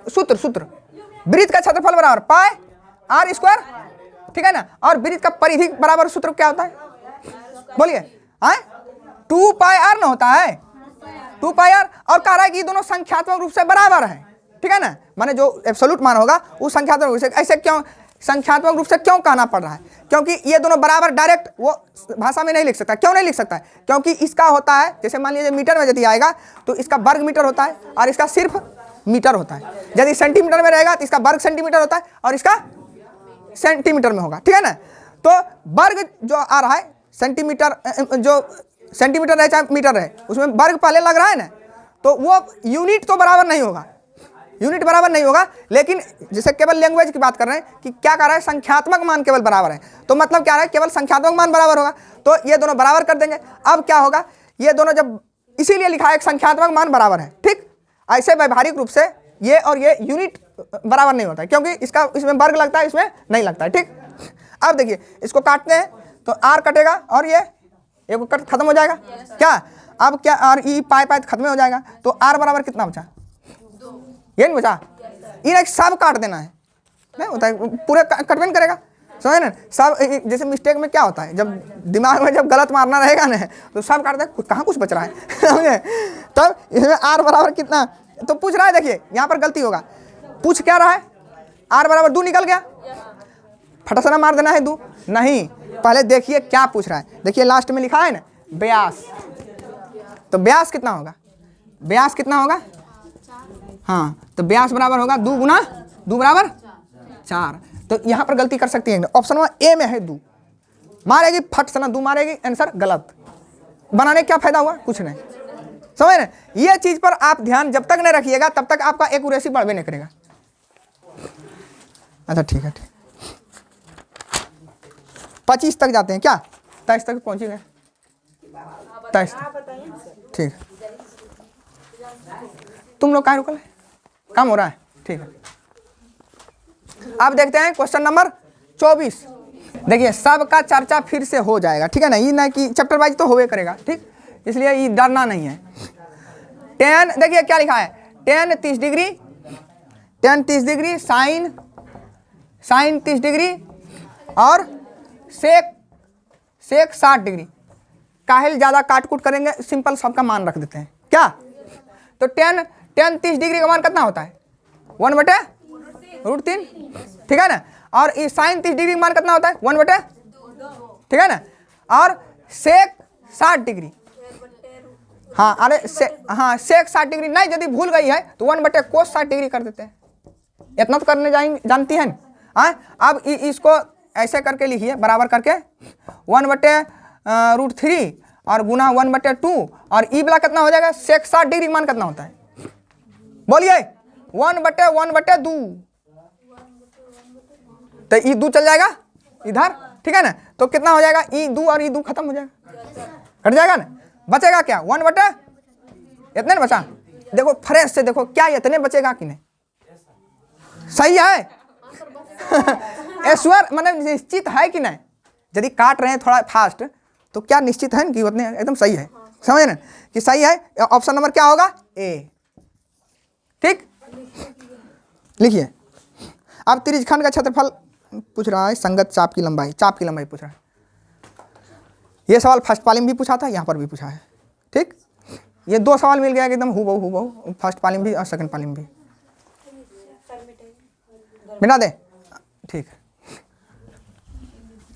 सूत्र वृत्त का क्षेत्रफल बराबर पाई आर स्क्वायर, ठीक है ना, और वृत्त का परिधि बराबर सूत्र क्या होता है, बोलिए, 2 पाई आर ना होता है, 2 पाई आर, और कह रहा है कि दोनों संख्यात्मक रूप से बराबर है, ठीक है ना, माने जो एब्सोल्यूट मान होगा वो संख्यात्मक रूप से, ऐसे क्यों संख्यात्मक रूप से क्यों कहना पड़ रहा है, क्योंकि ये दोनों बराबर डायरेक्ट वो भाषा में नहीं लिख सकता, क्यों नहीं लिख सकता है, क्योंकि इसका होता है, जैसे मान लीजिए मीटर में यदि आएगा तो इसका वर्ग मीटर होता है और इसका सिर्फ मीटर होता है, यदि सेंटीमीटर में रहेगा तो इसका वर्ग सेंटीमीटर होता है और इसका सेंटीमीटर में होगा, ठीक है ना। तो वर्ग जो आ रहा है सेंटीमीटर, जो सेंटीमीटर रहे चाहे मीटर रहे, उसमें वर्ग पहले लग रहा है ना, तो वो यूनिट तो बराबर नहीं होगा, यूनिट बराबर नहीं होगा, लेकिन जैसे केवल लैंग्वेज की बात कर रहे हैं कि क्या कर रहा है, संख्यात्मक मान केवल बराबर है, तो मतलब क्या है, केवल संख्यात्मक मान बराबर होगा, तो ये दोनों बराबर कर देंगे। अब क्या होगा, ये दोनों जब इसीलिए लिखा है संख्यात्मक मान बराबर है, ठीक, ऐसे व्यवहारिक रूप से ये और ये यूनिट बराबर नहीं होता है, क्योंकि इसमें वर्ग लगता है, इसमें नहीं लगता है, ठीक। अब देखिए इसको काटते हैं तो आर कटेगा और ये एक कट खत्म हो जाएगा, क्या अब क्या, और ई पाई खत्म हो जाएगा, तो आर बराबर कितना बचा, ये नहीं बचा, इन्हें सब काट देना है, नहीं होता है पूरे कटवेन करेगा, समझे ना, सब जैसे मिस्टेक में क्या होता है, जब दिमाग में जब गलत मारना रहेगा ना तो सब काट दे, कहाँ कुछ बच रहा है, समझे। तब इसमें आर बराबर कितना, तो पूछ रहा है, देखिए यहाँ पर गलती होगा, पूछ क्या रहा है, आर बराबर 2 निकल गया, फटासना मार देना है 2, नहीं, पहले देखिए क्या पूछ रहा है, देखिए लास्ट में लिखा है ना व्यास, तो व्यास कितना होगा, व्यास कितना होगा, हाँ, तो व्यास बराबर होगा 2 गुना 2 बराबर 4, तो यहाँ पर गलती कर सकती है, ऑप्शन ए में है 2, मारेगी फट सना 2 मारेगी, आंसर गलत, बनाने क्या फायदा हुआ, कुछ नहीं, समझ रहे, ये चीज पर आप ध्यान जब तक नहीं रखिएगा तब तक आपका एक्यूरेसी बढ़वे नहीं करेगा। अच्छा ठीक है, ठीक, 25 तक जाते हैं क्या, 23 तक पहुंची गए, 23 ठीक, तुम लोग कहाँ रुकल है, काम हो रहा है, ठीक है। अब देखते हैं क्वेश्चन नंबर 24, देखिए सबका चर्चा फिर से हो जाएगा, ठीक है ना, ये ना कि चैप्टर वाइज तो होवे करेगा, ठीक, इसलिए ये डरना नहीं है। tan, देखिए क्या लिखा है, tan 30 degree, tan 30 degree, sine 30 degree और सेक 60 डिग्री, काहेल ज़्यादा काट कूट करेंगे, सिंपल सबका मान रख देते हैं क्या, तो tan 30 डिग्री का मान कितना होता है, 1/√3, ठीक है ना, और ये साइन 30 डिग्री का मान कितना होता है, 1/2, ठीक है ना, और सेक 60 डिग्री, हाँ अरे हाँ सेक 60 डिग्री नहीं, यदि भूल गई है तो 1/cos 60 डिग्री कर देते हैं, इतना तो करने जानती है ना। अब इसको ऐसे करके लिखिए, बराबर करके 1/√3 और गुना 1/2, और ई वाला कितना हो जाएगा, सेक 60 डिग्री मान कितना होता है, बोलिए 1/2, तो ई 2 चल जाएगा इधर, ठीक है ना, तो कितना हो जाएगा, ई 2 और ई 2 खत्म हो जाएगा, कट जाएगा ना, बचेगा क्या, 1/, इतने ना बचा, देखो फ्रेश से देखो क्या इतने बचेगा कि नहीं, सही है ऐश्वर मतलब निश्चित है कि नहीं, यदि काट रहे हैं थोड़ा फास्ट तो क्या निश्चित है कि उतने एकदम सही है, समझ ना कि सही है, ऑप्शन नंबर क्या होगा, ए, ठीक, लिखिए। अब त्रिज्यखंड का क्षेत्रफल पूछ रहा है, संगत चाप की लंबाई पूछ रहा है, ये सवाल फर्स्ट पाली में भी पूछा था, यहाँ पर भी पूछा है, ठीक, ये 2 सवाल मिल गया एकदम हूबहू, फर्स्ट पाली में भी और सेकंड पाली में भी, मिटा दे, ठीक।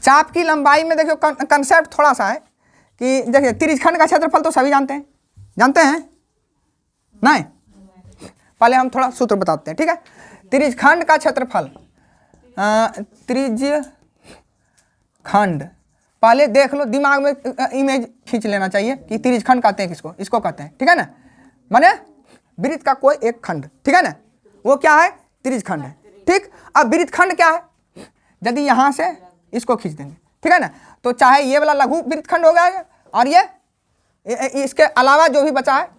चाप की लंबाई में देखियो कंसेप्ट थोड़ा सा है कि देखिए त्रिज्यखंड का क्षेत्रफल तो सभी जानते हैं, जानते हैं? नहीं, पहले हम थोड़ा सूत्र बताते हैं, ठीक है। त्रिज्यखंड का क्षेत्रफल, त्रिज्यखंड, पहले देख लो, दिमाग में इमेज खींच लेना चाहिए कि त्रिज्यखंड कहते हैं किसको, इसको कहते हैं, ठीक है ना। माने वृत्त का कोई एक खंड, ठीक है ना, वो क्या है? त्रिज्यखंड है, ठीक। अब वृत्तखंड क्या है? यदि यहाँ से इसको खींच देंगे, ठीक है ना, तो चाहे ये वाला लघु वृत्तखंड हो गया और ये इसके अलावा जो भी बचा है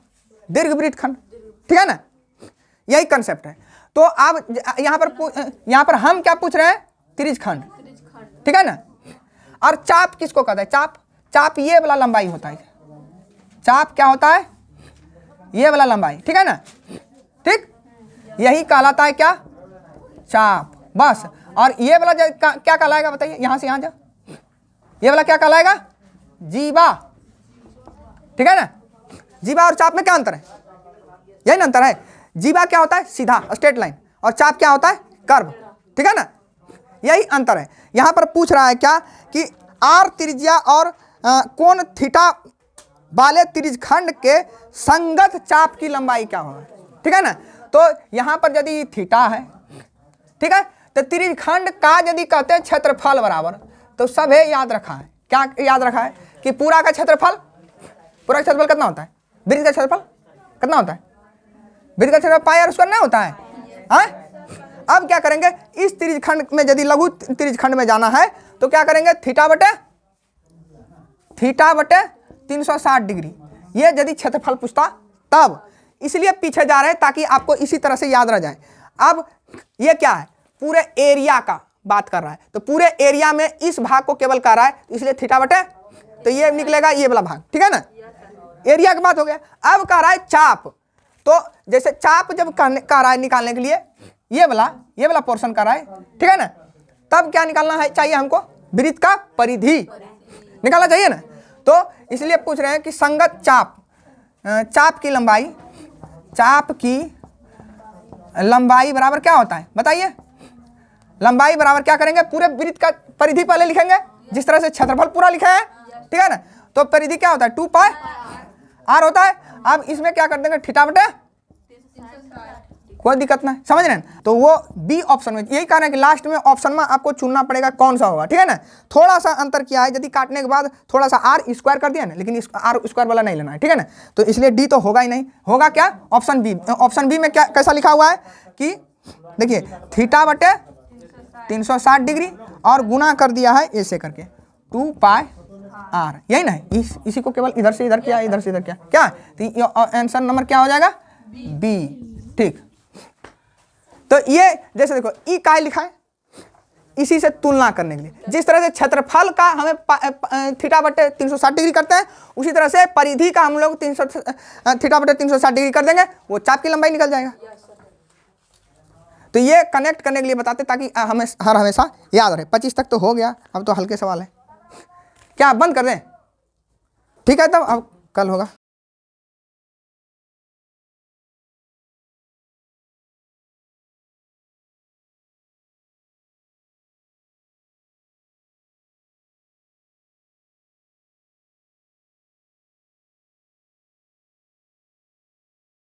दीर्घ वृत्तखंड, ठीक है ना, यही कंसेप्ट है। तो अब यहाँ पर हम क्या पूछ रहे हैं? त्रिज्यखंड, ठीक है ना। और चाप किसको कहते हैं? चाप ये वाला लंबाई होता है, चाप क्या होता है? ये वाला लंबाई, ठीक है ना, ठीक, यही कहलाता है क्या? चाप, बस। और ये वाला क्या कहलाएगा बताइए, यहां से यहां जा, ये वाला क्या कहलाएगा? जीवा, ठीक है ना। जीवा और चाप में क्या अंतर है? यही ना अंतर है। जीवा क्या होता है? सीधा स्ट्रेट लाइन, और चाप क्या होता है? कर्व, ठीक है ना, यही अंतर है। यहां पर पूछ रहा है क्या कि आर त्रिज्या और कोण थीटा वाले त्रिज्यखंड के संगत चाप की लंबाई क्या होगा, ठीक है ना। तो यहां पर यदि थीटा है, ठीक है, तो त्रिज्यखंड का यदि कहते हैं क्षेत्रफल बराबर, तो सब है याद रखा है, क्या याद रखा है कि पूरा का क्षेत्रफल कितना होता है? वृत्त का क्षेत्रफल कितना होता है? वृत्त का क्षेत्रफल पाई आर स्क्वायर नहीं होता है, हाँ? अब क्या करेंगे, इस त्रिज्यखंड में यदि लघु त्रिज्यखंड में जाना है तो क्या करेंगे? थीटा बटे 360 डिग्री, ये यदि क्षेत्रफल पूछता तब, इसलिए पीछे जा रहे हैं ताकि आपको इसी तरह से याद रह जाए। अब ये क्या है? पूरे एरिया का बात कर रहा है, तो पूरे एरिया में इस भाग को केवल कर रहा है, तो इसलिए थीटा बटे, तो ये निकलेगा ये वाला भाग, ठीक है ना, एरिया की बात हो गया। अब कह रहा है चाप, तो जैसे चाप जब कह रहा है निकालने के लिए ये वाला पोर्शन कर रहा है, ठीक है ना, तब क्या निकालना है चाहिए हमको? वृत्त का परिधि निकालना चाहिए ना। तो इसलिए पूछ रहे हैं कि संगत चाप की लंबाई बराबर क्या होता है बताइए? लंबाई बराबर क्या करेंगे? पूरे वृत्त का परिधि पहले लिखेंगे, जिस तरह से क्षेत्रफल पूरा लिखा है, ठीक है ना। तो परिधि क्या होता है? 2 पाई आर होता है। अब इसमें क्या कर देंगे? थीटा बटे, कोई दिक्कत नहीं, समझ रहे हैं। तो वो बी ऑप्शन में यही कह रहे हैं कि लास्ट में ऑप्शन में आपको चुनना पड़ेगा कौन सा होगा, ठीक है ना। थोड़ा सा अंतर किया है, यदि काटने के बाद थोड़ा सा आर स्क्वायर कर दिया ना, लेकिन आर स्क्वायर वाला नहीं लेना है, ठीक है ना। तो इसलिए डी तो होगा ही नहीं, होगा क्या? Option B. ऑप्शन बी में क्या कैसा लिखा हुआ है कि देखिए थीटा बटे 360 डिग्री और गुना कर दिया है ऐसे करके 2 पाई आर, यही ना। इसी को केवल इधर से इधर किया, इधर से इधर किया, क्या? तो आंसर नंबर क्या हो जाएगा? बी, ठीक। तो ये जैसे देखो ई काय लिखा है, इसी से तुलना करने के लिए, जिस तरह से क्षेत्रफल का हमें थीटा बटे 360 डिग्री करते हैं, उसी तरह से परिधि का हम लोग थीटा बटे 360 डिग्री कर देंगे, वो चाप की लंबाई निकल जाएगा। तो ये कनेक्ट करने के लिए बताते ताकि हमें हर हमेशा याद रहे। 25 तक तो हो गया, अब तो हल्के सवाल है, क्या बंद कर दें? ठीक है, तब अब कल होगा।